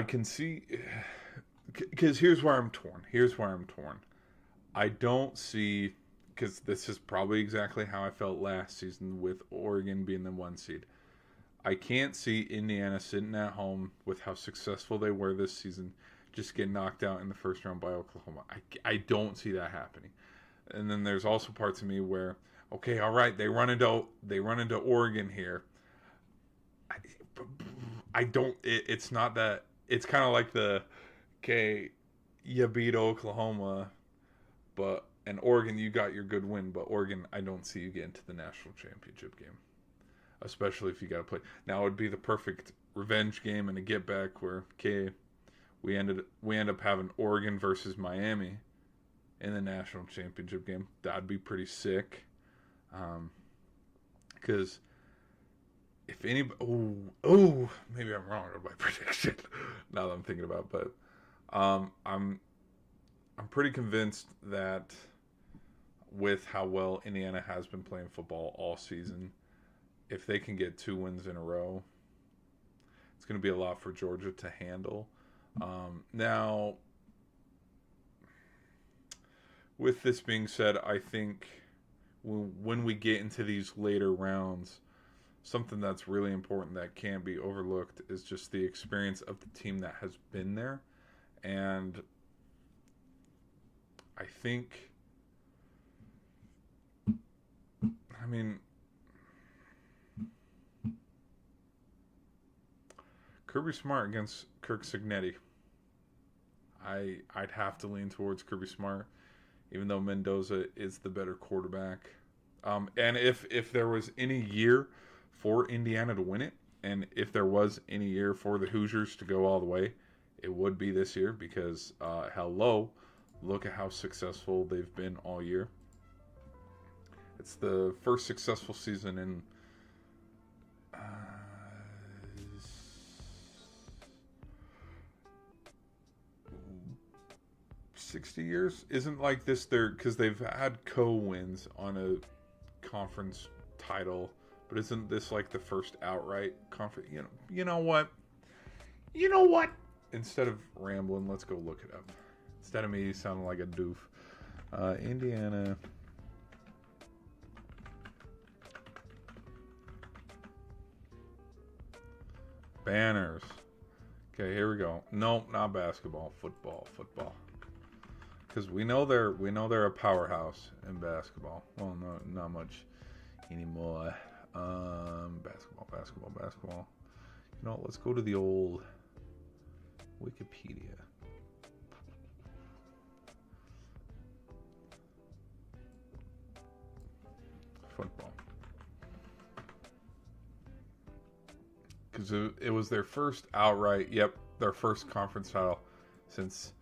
can see, because here's where I'm torn. I don't see, because this is probably exactly how I felt last season with Oregon being the 1 seed. I can't see Indiana sitting at home with how successful they were this season just get knocked out in the first round by Oklahoma. I don't see that happening. And then there's also parts of me where, okay, all right, they run into Oregon here. I don't. It's not that. It's kind of like okay, you beat Oklahoma, and Oregon, you got your good win, but Oregon, I don't see you getting to the national championship game, especially if you got to play. Now it would be the perfect revenge game and a get back where, okay, we end up having Oregon versus Miami in the national championship game. That'd be pretty sick, because if anybody, maybe I'm wrong on my prediction now that I'm thinking about it, but I'm pretty convinced that with how well Indiana has been playing football all season, if they can get 2 wins in a row, it's going to be a lot for Georgia to handle. Now, with this being said, I think when we get into these later rounds, something that's really important that can't be overlooked is just the experience of the team that has been there. And I think, I mean, Kirby Smart against Kirk Cignetti, I'd have to lean towards Kirby Smart, even though Mendoza is the better quarterback. And if there was any year for Indiana to win it, and if there was any year for the Hoosiers to go all the way, it would be this year, because look at how successful they've been all year. It's the first successful season in 60 years. Isn't like this there, because they've had co-wins on a conference title, but isn't this like the first outright conference? You know what? Instead of rambling, let's go look it up. Instead of me sounding like a doof. Indiana banners. Okay, here we go. Nope, not basketball. Football. Because we know they're a powerhouse in basketball. Well, no, not much anymore. Basketball. You know, let's go to the old Wikipedia. Football. Because it was their first outright, their first conference title since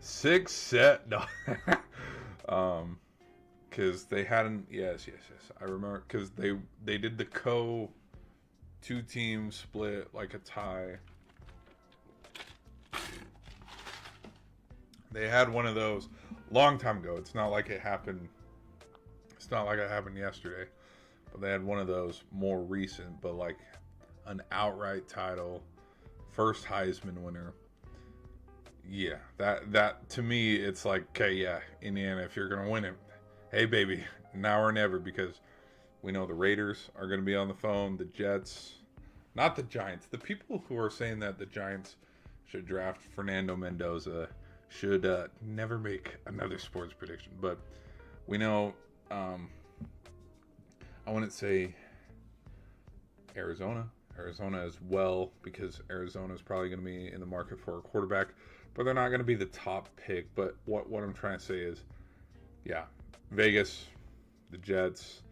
six set. No. Because they hadn't, yes. I remember, because they did the two-team split, like a tie. They had one of those long time ago. It's not like it happened yesterday. But they had one of those more recent, but like an outright title, first Heisman winner. Yeah, that to me, it's like, okay, yeah, Indiana, if you're gonna win it, hey baby, now or never, because we know the Raiders are gonna be on the phone, the Jets, not the Giants. The people who are saying that the Giants should draft Fernando Mendoza should never make another sports prediction. But we know, I wouldn't say Arizona as well, because Arizona is probably going to be in the market for a quarterback, but they're not going to be the top pick. But what I'm trying to say is, yeah, Vegas, the Jets,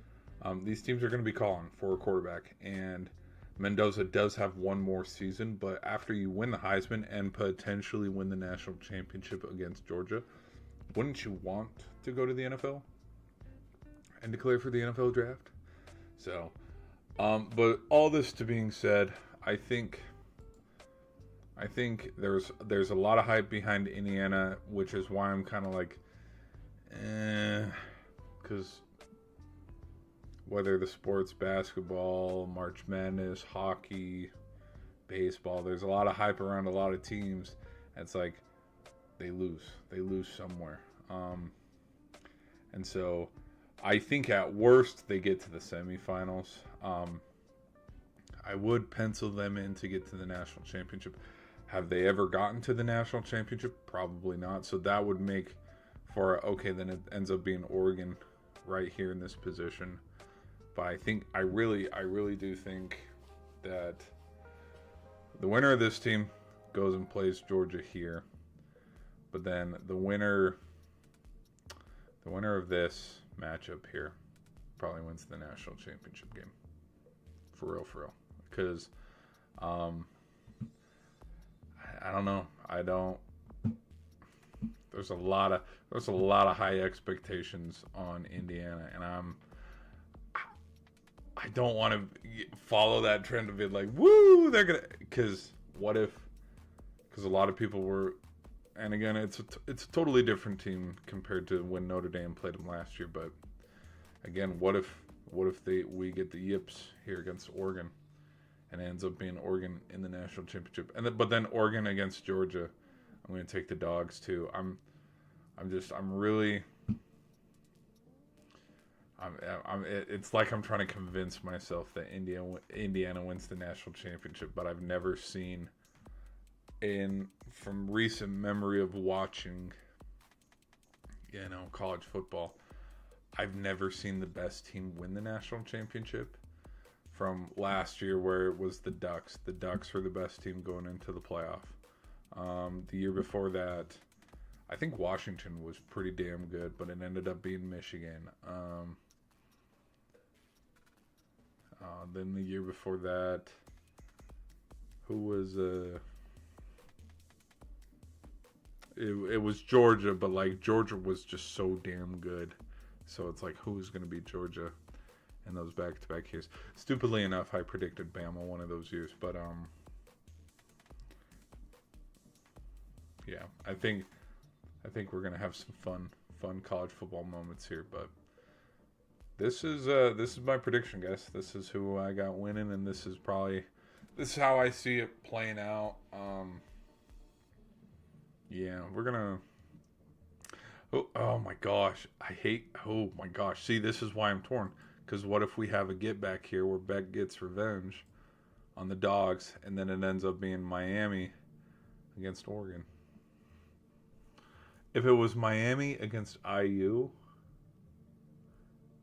these teams are going to be calling for a quarterback, and Mendoza does have one more season. But after you win the Heisman and potentially win the national championship against Georgia, wouldn't you want to go to the NFL and declare for the NFL draft? So, but all this to being said, I think there's a lot of hype behind Indiana, which is why I'm kind of like, because whether the sports, basketball, March Madness, hockey, baseball, there's a lot of hype around a lot of teams. It's like they lose somewhere, and so I think at worst they get to the semifinals. I would pencil them in to get to the national championship. Have they ever gotten to the national championship? Probably not. So that would make for, okay, then it ends up being Oregon right here in this position. But I really do think that the winner of this team goes and plays Georgia here. But then the winner of this matchup here probably wins the national championship game. For real. Because I don't know. There's a lot of high expectations on Indiana, and I don't want to follow that trend of it like, woo, they're gonna, because a lot of people were, and again, it's a totally different team compared to when Notre Dame played them last year. But again, what if we get the yips here against Oregon, and it ends up being Oregon in the national championship, but then Oregon against Georgia, I'm going to take the dogs too. It's like I'm trying to convince myself that Indiana wins the national championship, but I've never seen, from recent memory of watching, college football, I've never seen the best team win the national championship. From last year, where it was the Ducks. The Ducks were the best team going into the playoff. The year before that, I think Washington was pretty damn good, but it ended up being Michigan. Then the year before that, who was it was Georgia, but like Georgia was just so damn good. So it's like, who's going to beat Georgia in those back-to-back years? Stupidly enough, I predicted Bama one of those years, but yeah, I think we're going to have some fun college football moments here. But this is my prediction, guys. This is who I got winning, and this is how I see it playing out. Yeah, we're gonna. Oh my gosh, oh my gosh. See, this is why I'm torn. Because what if we have a get back here where Beck gets revenge on the Dogs, and then it ends up being Miami against Oregon. If it was Miami against IU,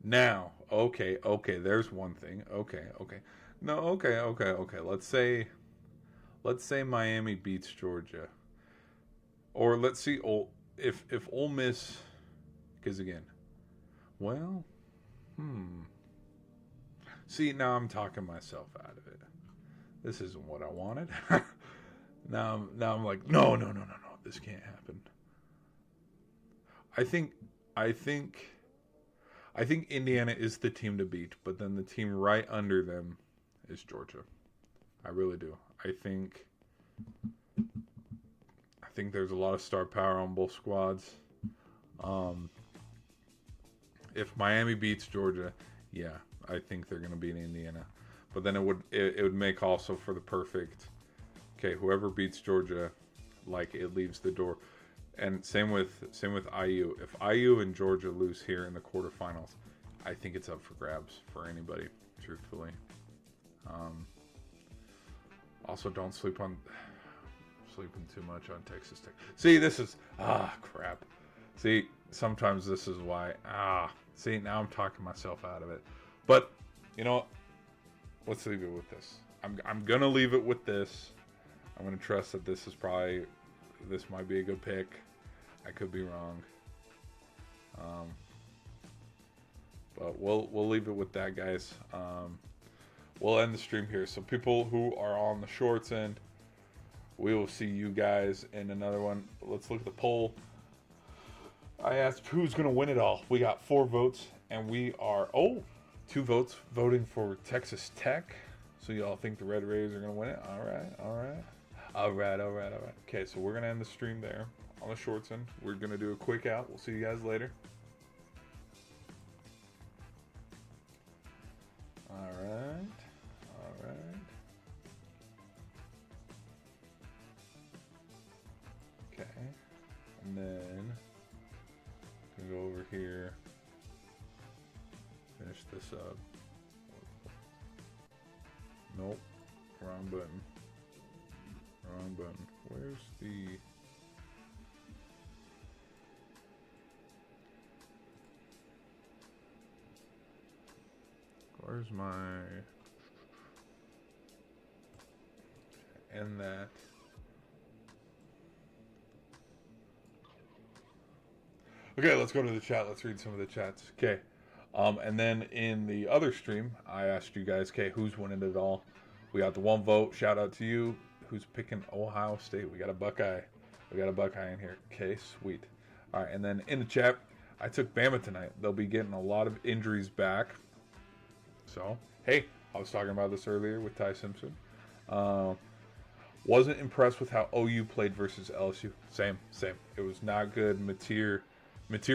now, okay, there's one thing. Okay. No, okay. Let's say Miami beats Georgia. Or let's see if Ole Miss, because again, well, see, now I'm talking myself out of it. This isn't what I wanted. now I'm like, no, this can't happen. I think Indiana is the team to beat, but then the team right under them is Georgia. I really do. I think there's a lot of star power on both squads. If Miami beats Georgia, yeah, I think they're going to beat Indiana. But then it would make also for the perfect. Okay, whoever beats Georgia, like it leaves the door. And same with IU. If IU and Georgia lose here in the quarterfinals, I think it's up for grabs for anybody, truthfully. Also, don't sleeping too much on Texas Tech. See, this is crap. See, sometimes this is why see, now I'm talking myself out of it. But you know what? Let's leave it with this. I'm gonna leave it with this. I'm gonna trust that this might be a good pick. I could be wrong. But we'll leave it with that, guys. We'll end the stream here. So people who are on the shorts end, we will see you guys in another one. Let's look at the poll. I asked who's going to win it all. We got 4 votes, and we are 2 votes voting for Texas Tech. So y'all think the Red Raiders are going to win it? All right. Okay, so we're going to end the stream there on the shorts end. We're going to do a quick out. We'll see you guys later. All right. Okay. And then we can go over here. Finish this up. Nope. Wrong button. Where's the... Where's my... And that... Okay, let's go to the chat. Let's read some of the chats. Okay. And then in the other stream, I asked you guys, okay, who's winning it all? We got the 1 vote. Shout out to you. Who's picking Ohio State? We got a Buckeye. In here. Okay, sweet. All right, and then in the chat, I took Bama tonight. They'll be getting a lot of injuries back. So, hey, I was talking about this earlier with Ty Simpson. Wasn't impressed with how OU played versus LSU. Same. It was not good. Mateer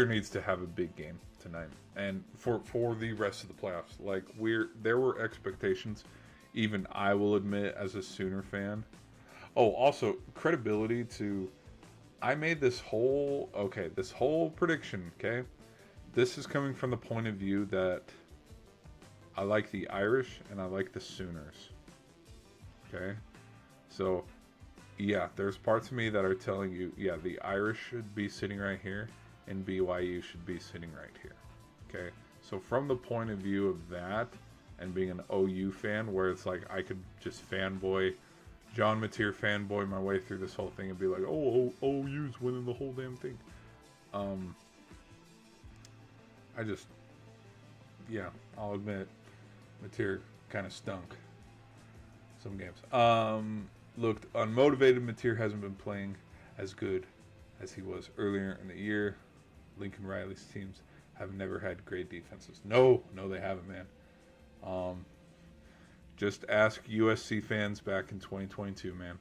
needs to have a big game tonight, and for the rest of the playoffs. Like there were expectations. Even I will admit, as a Sooner fan. Oh, also credibility to. I made this whole prediction. Okay, this is coming from the point of view that I like the Irish and I like the Sooners. Okay, so yeah, there's parts of me that are telling you, yeah, the Irish should be sitting right here and BYU should be sitting right here. Okay, so from the point of view of that and being an OU fan, where it's like I could just fanboy, John Mateer fanboy my way through this whole thing and be like, oh, OU's winning the whole damn thing. I'll admit, Mateer kind of stunk some games. Looked unmotivated. Mateer hasn't been playing as good as he was earlier in the year. Lincoln Riley's teams have never had great defenses. No, they haven't, man. Just ask USC fans back in 2022, man.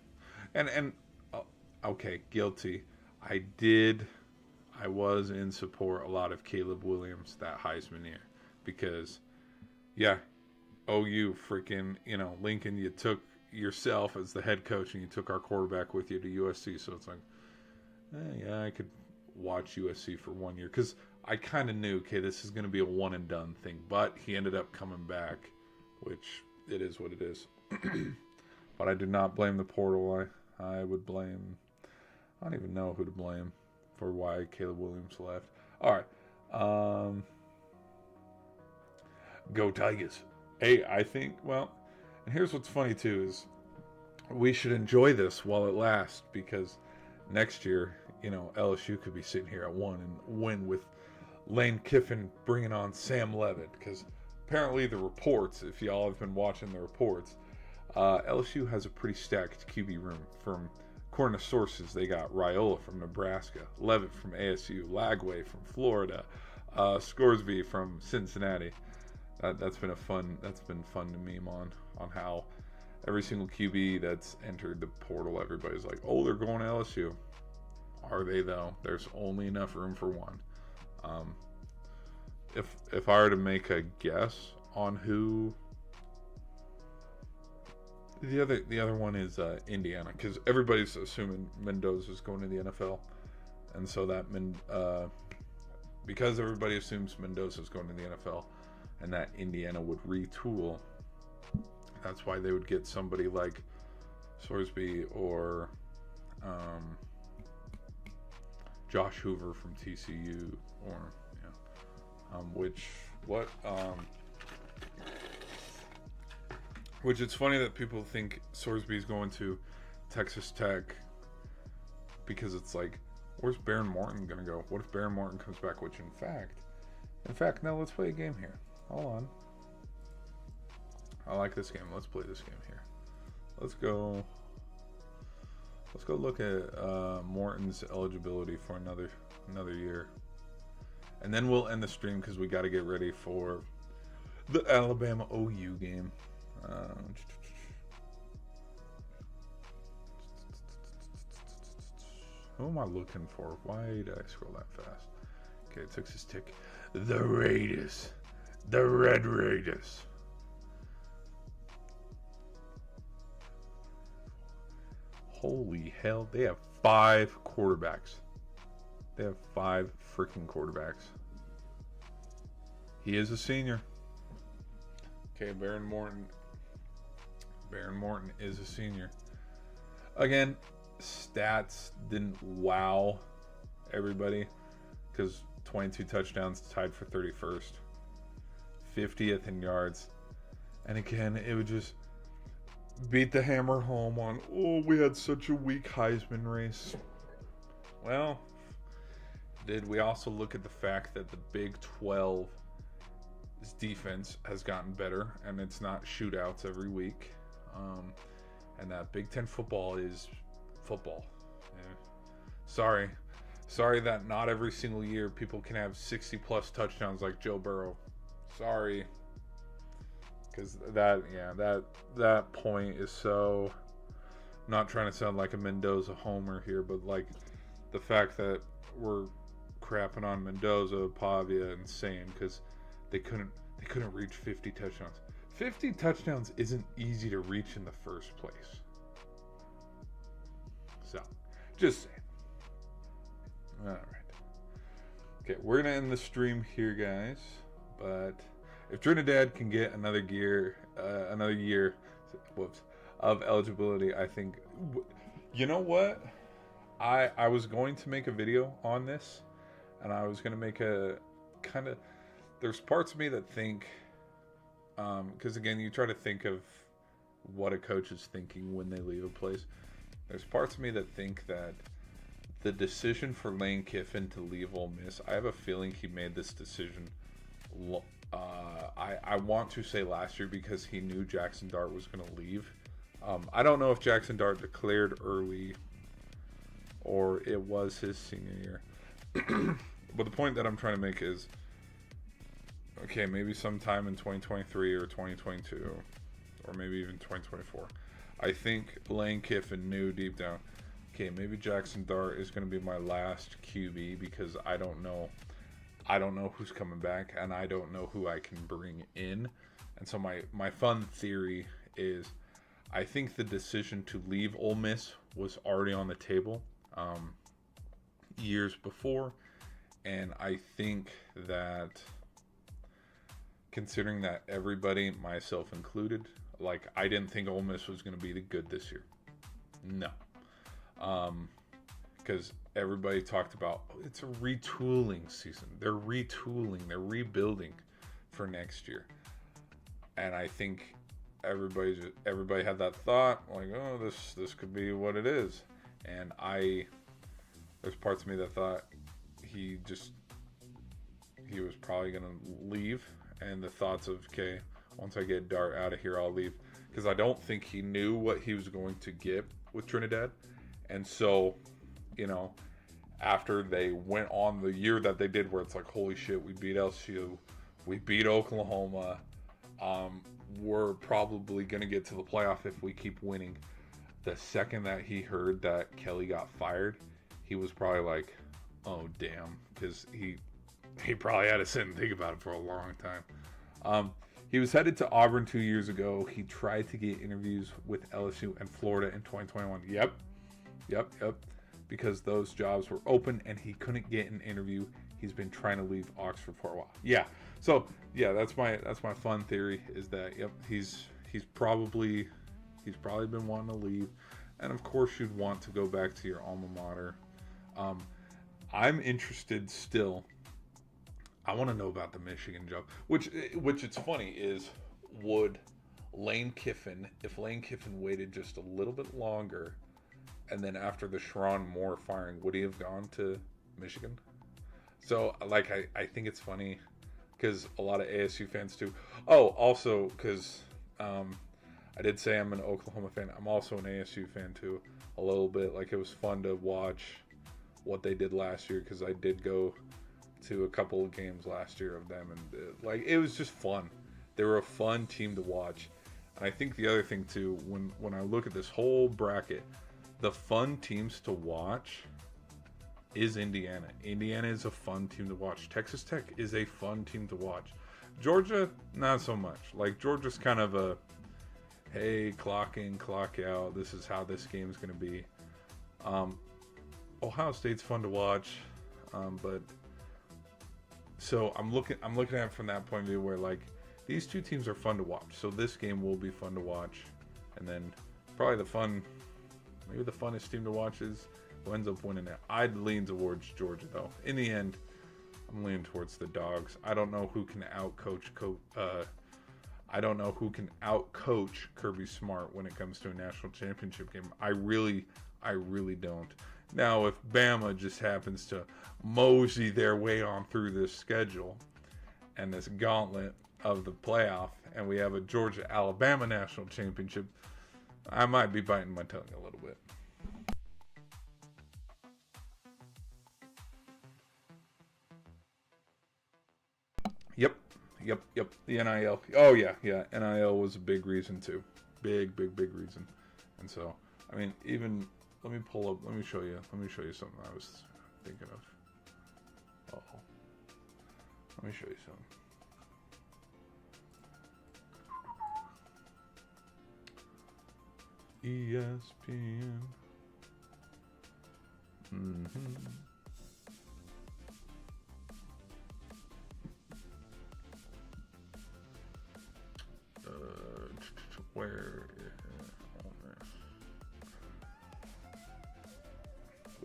And okay, guilty. I was in support a lot of Caleb Williams that Heisman year because, yeah, OU freaking, Lincoln, you took yourself as the head coach and you took our quarterback with you to USC. So it's like, yeah, I could watch USC for 1 year because I kind of knew, okay, this is going to be a one and done thing, but he ended up coming back, which it is what it is. But I do not blame the portal. I would blame I don't even know who to blame for why Caleb Williams left. All right. Go Tigers. Hey, I think, well, and here's what's funny too is we should enjoy this while it lasts, because next year, LSU could be sitting here at 1 and win with Lane Kiffin bringing on Sam Levitt, because apparently the reports, if y'all have been watching the reports, LSU has a pretty stacked QB room. From according to sources, they got Raiola from Nebraska, Levitt from ASU, Lagway from Florida, Scoresby from Cincinnati. That's been fun to meme on how every single QB that's entered the portal, everybody's like, oh, they're going to LSU. Are they though? There's only enough room for one. If I were to make a guess on who the other one is, Indiana, because everybody's assuming Mendoza's going to the NFL, and so that because everybody assumes Mendoza's going to the NFL, and that Indiana would retool. That's why they would get somebody like Sorsby or Josh Hoover from TCU, or which it's funny that people think Sorsby's going to Texas Tech, because it's like, where's Baron Morton gonna go? What if Baron Morton comes back? Which in fact, no. Let's play a game here. Hold on. I like this game. Let's play this game here. Let's go look at Morton's eligibility for another year, and then we'll end the stream because we got to get ready for the Alabama OU game. Who am I looking for? Why did I scroll that fast? Okay, Texas Tech, the Raiders, the Red Raiders. Holy hell, they have 5 quarterbacks. They have 5 freaking quarterbacks. He is a senior. Okay, Baron Morton is a senior. Again, stats didn't wow everybody, because 22 touchdowns, tied for 31st, 50th in yards. And again, it would just beat the hammer home on, oh, we had such a weak Heisman race. Well, did we also look at the fact that the Big 12's defense has gotten better, and it's not shootouts every week, and that Big 10 football is football. Yeah. Sorry that not every single year people can have 60 plus touchdowns like Joe Burrow. Sorry. Because that point is so, not trying to sound like a Mendoza homer here, but like the fact that we're crapping on Mendoza, Pavia, insane, because they couldn't reach 50 touchdowns. 50 touchdowns isn't easy to reach in the first place. So, just saying. All right. Okay, we're gonna end the stream here, guys. But if Trinidad can get another year of eligibility, I think, you know what? I was going to make a video on this, and I was going to make a kind of, there's parts of me that think, because again, you try to think of what a coach is thinking when they leave a place. There's parts of me that think that the decision for Lane Kiffin to leave Ole Miss, I have a feeling he made this decision I want to say last year, because he knew Jackson Dart was going to leave. I don't know if Jackson Dart declared early or it was his senior year. But the point that I'm trying to make is, okay, maybe sometime in 2023 or 2022 or maybe even 2024, I think Lane Kiffin knew deep down, okay, maybe Jackson Dart is going to be my last QB, because I don't know who's coming back, and I don't know who I can bring in. And so my fun theory is, I think the decision to leave Ole Miss was already on the table years before. And I think that, considering that everybody, myself included, like, I didn't think Ole Miss was going to be good this year. No. because everybody talked about, oh, it's a retooling season. They're retooling, they're rebuilding for next year. And I think everybody had that thought, like, oh, this could be what it is. And there's parts of me that thought he was probably gonna leave, and the thoughts of, okay, once I get Dart out of here, I'll leave, because I don't think he knew what he was going to get with Trinidad. And so, after they went on the year that they did, where it's like, holy shit, we beat LSU, we beat Oklahoma, we're probably going to get to the playoff if we keep winning. The second that he heard that Kelly got fired, he was probably like, oh, damn, because he probably had to sit and think about it for a long time. He was headed to Auburn 2 years ago. He tried to get interviews with LSU and Florida in 2021. Yep. Because those jobs were open and he couldn't get an interview. He's been trying to leave Oxford for a while. Yeah. So yeah, that's my fun theory, is that he's probably been wanting to leave, and of course you'd want to go back to your alma mater. I'm interested still. I want to know about the Michigan job, which it's funny is, would Lane Kiffin, if Lane Kiffin waited just a little bit longer, and then after the Sherrone Moore firing, would he have gone to Michigan? So, like, I think it's funny because a lot of ASU fans too. Oh, also because I did say I'm an Oklahoma fan. I'm also an ASU fan too, a little bit. Like, it was fun to watch what they did last year, because I did go to a couple of games last year of them, and it was just fun. They were a fun team to watch. And I think the other thing too, when I look at this whole bracket, the fun teams to watch is Indiana. Indiana is a fun team to watch. Texas Tech is a fun team to watch. Georgia, not so much. Like, Georgia's kind of a, hey, clock in, clock out, this is how this game is going to be. Ohio State's fun to watch, but so I'm looking at it from that point of view, where, like, these two teams are fun to watch. So this game will be fun to watch, and then probably maybe the funnest team to watch is who ends up winning it. I'd lean towards Georgia, though. In the end, I'm leaning towards the Dogs. I don't know who can outcoach Kirby Smart when it comes to a national championship game. I really don't. Now, if Bama just happens to mosey their way on through this schedule and this gauntlet of the playoff, and we have a Georgia-Alabama national championship, I might be biting my tongue a little bit. Yep. The NIL. Oh yeah. NIL was a big reason too. Big reason. And so, I mean, even let me show you something I was thinking of. Let me show you something. ESPN.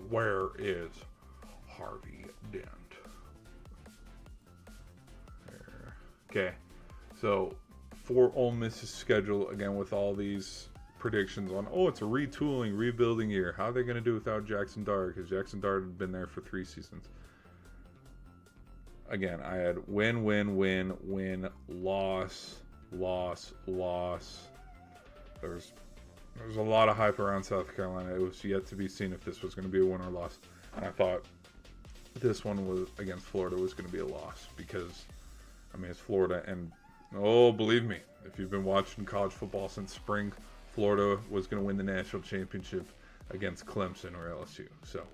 Where is Harvey Dent? There. Okay, so for Ole Miss's schedule, again, with all these predictions on, it's a retooling, rebuilding year. How are they going to do without Jackson Dart? Because Jackson Dart had been there for 3 seasons. Again, I had win, loss. There's a lot of hype around South Carolina. It was yet to be seen if this was going to be a win or loss. And I thought this one was against Florida was going to be a loss, because, I mean, it's Florida, and believe me, if you've been watching college football since spring, Florida was going to win the national championship against Clemson or LSU. So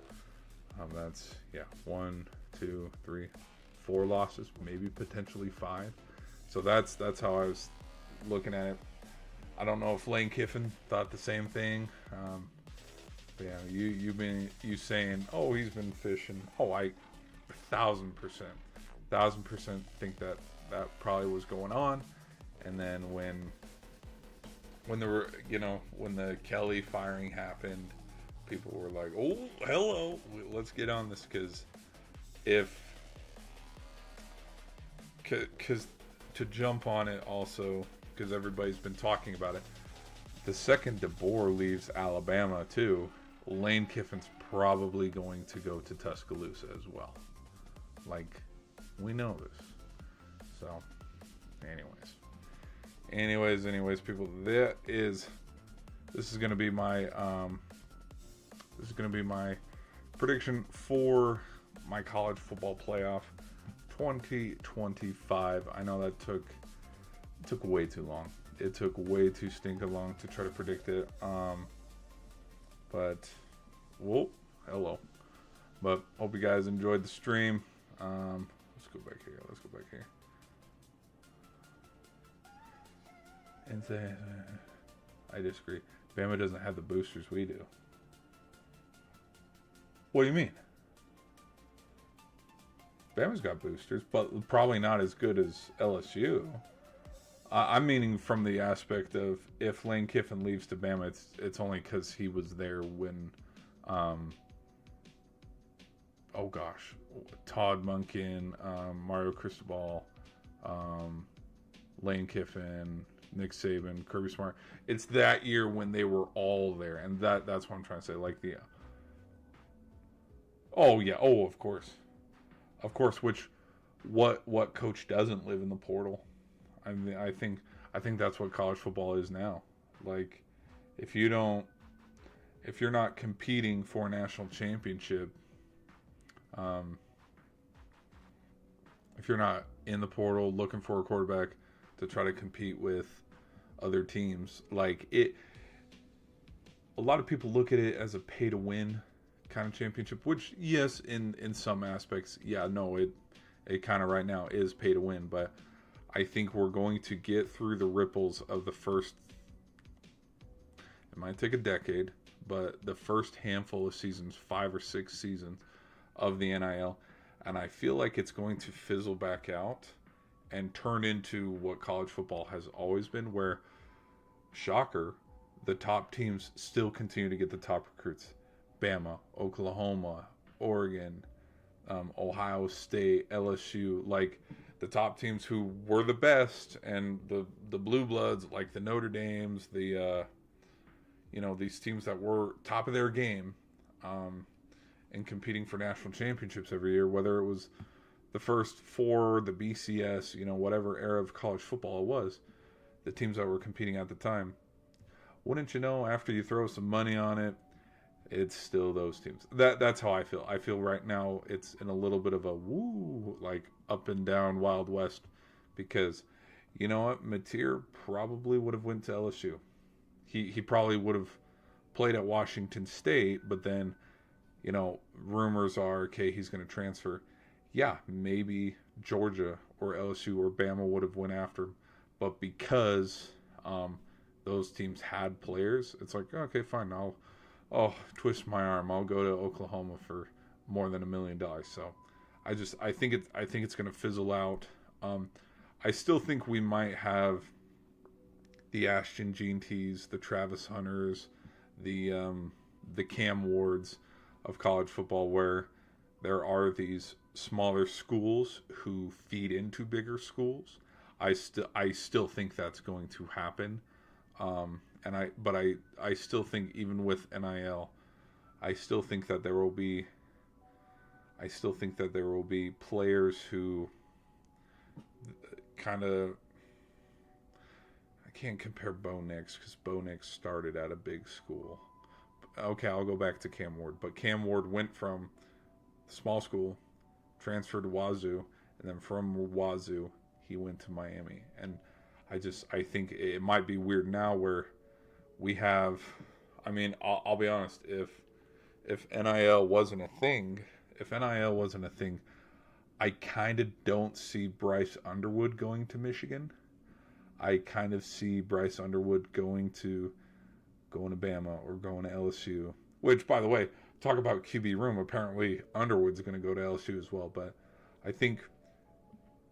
that's 1, 2, 3, 4 losses, maybe potentially 5. So that's how I was looking at it. I don't know if Lane Kiffin thought the same thing. But yeah, you saying, he's been fishing. I 1,000% think that probably was going on. And then when the Kelly firing happened, people were like, "Oh, hello, let's get on this," because if because to jump on it also because everybody's been talking about it. The second DeBoer leaves Alabama too, Lane Kiffin's probably going to go to Tuscaloosa as well. Like, we know this. So, anyways, people, this is going to be my prediction for my college football playoff 2025. I know that took way too long. It took way too stinking long to try to predict it. But whoa, hello. But hope you guys enjoyed the stream. Let's go back here. And say, I disagree. Bama doesn't have the boosters we do. What do you mean? Bama's got boosters, but probably not as good as LSU. I'm meaning from the aspect of if Lane Kiffin leaves to Bama, it's only because he was there when, Todd Monken, Mario Cristobal, Lane Kiffin, Nick Saban, Kirby Smart. It's that year when they were all there, and that's what I'm trying to say. Like of course. What coach doesn't live in the portal? I mean, I think that's what college football is now. Like, if you're not competing for a national championship, if you're not in the portal looking for a quarterback to try to compete with other teams, like it, a lot of people look at it as a pay to win kind of championship, which yes, in some aspects, it kind of right now is pay to win, but I think we're going to get through the ripples of the first, it might take a decade, but the first handful of seasons, 5 or 6 seasons of the NIL, and I feel like it's going to fizzle back out and turn into what college football has always been, where, shocker, the top teams still continue to get the top recruits. Bama, Oklahoma, Oregon, Ohio State, LSU, like the top teams who were the best, and the blue bloods, like the Notre Dames, these teams that were top of their game, and competing for national championships every year, whether it was the first 4, the BCS, whatever era of college football it was, the teams that were competing at the time. Wouldn't you know, after you throw some money on it, it's still those teams. That's how I feel. I feel right now it's in a little bit of a like up and down Wild West, because you know what, Mateer probably would have went to LSU. He probably would have played at Washington State, but then rumors are, okay, he's going to transfer. Yeah, maybe Georgia or LSU or Bama would have went after him, but because those teams had players, it's like, okay, fine, I'll twist my arm. I'll go to Oklahoma for more than $1 million. So, I think it's going to fizzle out. I still think we might have the Ashton Jeanties, the Travis Hunters, the Cam Wards of college football, where there are these smaller schools who feed into bigger schools. I still think that's going to happen. But I still think, even with NIL, I still think that there will be players who kind of, I can't compare Bo Nix because Bo Nix started at a big school. Okay, I'll go back to Cam Ward, but Cam Ward went from small school, transferred to Wazoo, and then from Wazoo he went to Miami. And I think it might be weird now where we have, I'll be honest, if NIL wasn't a thing, I kind of don't see Bryce Underwood going to Michigan. I kind of see Bryce Underwood going to Bama or going to LSU, which, by the way, talk about QB room, apparently Underwood's going to go to LSU as well. But I think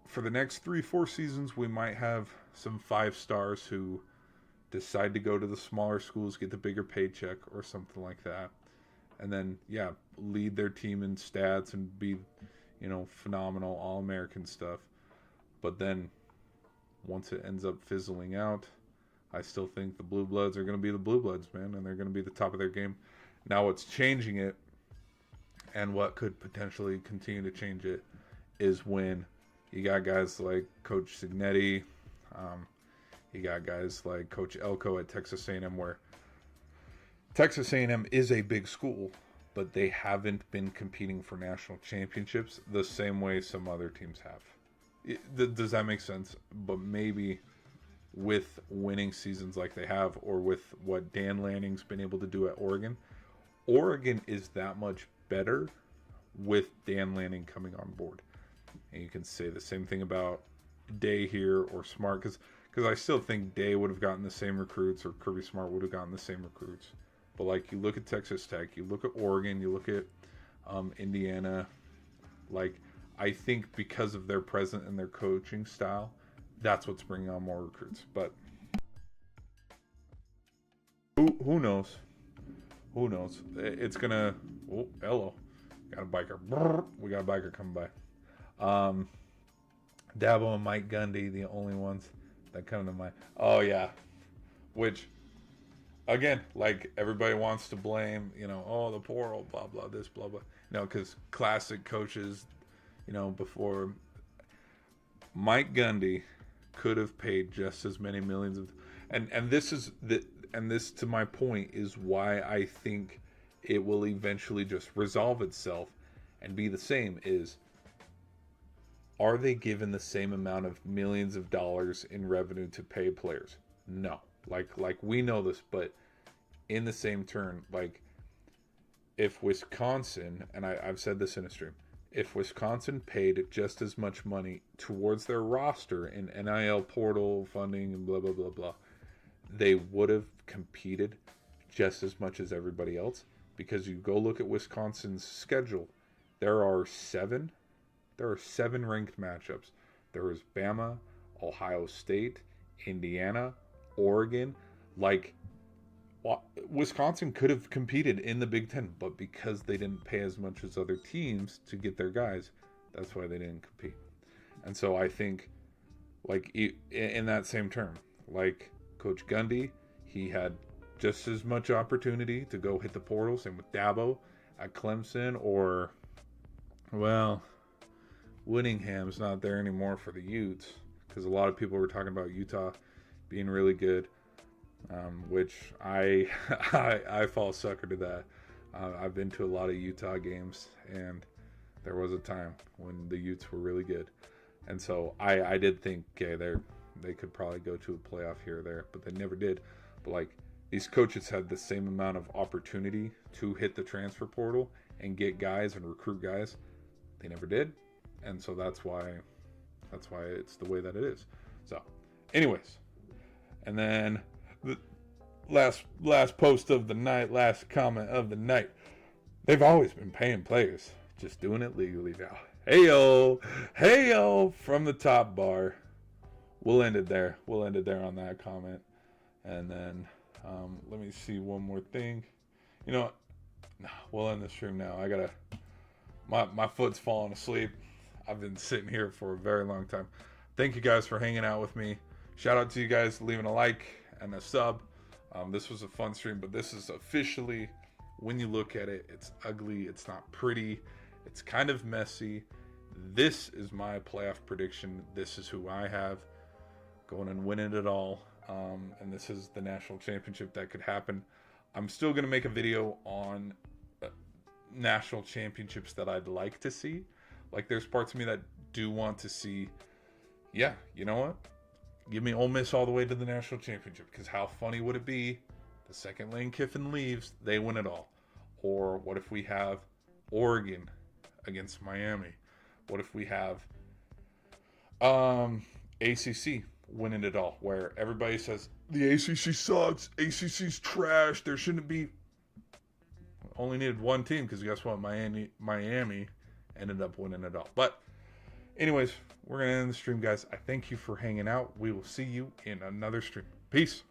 for the next 3-4 seasons, we might have some 5 stars who decide to go to the smaller schools, get the bigger paycheck or something like that. and then lead their team in stats and be, phenomenal All-American stuff. But then once it ends up fizzling out, I still think the Blue Bloods are going to be the Blue Bloods, man, and they're going to be the top of their game. Now what's changing it, and what could potentially continue to change it, is when you got guys like Coach Cignetti, you got guys like Coach Elko at Texas A&M, where Texas A&M is a big school, but they haven't been competing for national championships the same way some other teams have. Does that make sense? But maybe with winning seasons like they have, or with what Dan Lanning's been able to do at Oregon, Oregon is that much better with Dan Lanning coming on board. And you can say the same thing about Day here or Smart, because I still think Day would have gotten the same recruits, or Kirby Smart would have gotten the same recruits. But like, you look at Texas Tech, you look at Oregon, you look at Indiana, like, I think because of their presence and their coaching style, that's what's bringing on more recruits. But who knows? Who knows? It's gonna. Oh, hello, got a biker. We got a biker coming by. Dabo and Mike Gundy, the only ones that come to mind. Oh yeah, which again, like, everybody wants to blame, the portal, blah blah, this blah blah, because classic coaches, before Mike Gundy could have paid just as many millions of, and this to my point is why I think it will eventually just resolve itself and be the same. Is, are they given the same amount of millions of dollars in revenue to pay players? No. Like we know this, but in the same turn, like, if Wisconsin, and I've said this in a stream, if Wisconsin paid just as much money towards their roster in NIL portal funding and blah, blah, blah, blah, they would have competed just as much as everybody else. Because you go look at Wisconsin's schedule, there are seven ranked matchups. There is Bama, Ohio State, Indiana, Oregon. Like, Wisconsin could have competed in the Big Ten, but because they didn't pay as much as other teams to get their guys, that's why they didn't compete. And so I think, like, in that same term, like, Coach Gundy, he had just as much opportunity to go hit the portal. Same with Dabo at Clemson, or, well, Whittingham's not there anymore for the Utes, because a lot of people were talking about Utah being really good, which I fall sucker to that. I've been to a lot of Utah games, and there was a time when the Utes were really good, and so I did think, okay, they could probably go to a playoff here or there, but they never did. But like, these coaches had the same amount of opportunity to hit the transfer portal and get guys and recruit guys. They never did. And so that's why it's the way that it is. So anyways, and then the last post of the night, last comment of the night. They've always been paying players, just doing it legally now. Hey-yo, from the top bar. We'll end it there. We'll end it there on that comment. And then let me see one more thing. You know what? No, we'll end the stream now. I gotta. My foot's falling asleep. I've been sitting here for a very long time. Thank you guys for hanging out with me. Shout out to you guys leaving a like and a sub. This was a fun stream, but this is officially, when you look at it, it's ugly. It's not pretty. It's kind of messy. This is my playoff prediction. This is who I have going and winning it all. And this is the national championship that could happen. I'm still going to make a video on national championships that I'd like to see. Like, there's parts of me that do want to see, yeah, you know what? Give me Ole Miss all the way to the national championship, because how funny would it be the second Lane Kiffin leaves, they win it all? Or what if we have Oregon against Miami? What if we have ACC winning it all, where everybody says the ACC sucks, ACC's trash, there shouldn't be. Only needed one team, because guess what? Miami ended up winning it all. But anyways, we're going to end the stream, guys. I thank you for hanging out. We will see you in another stream. Peace.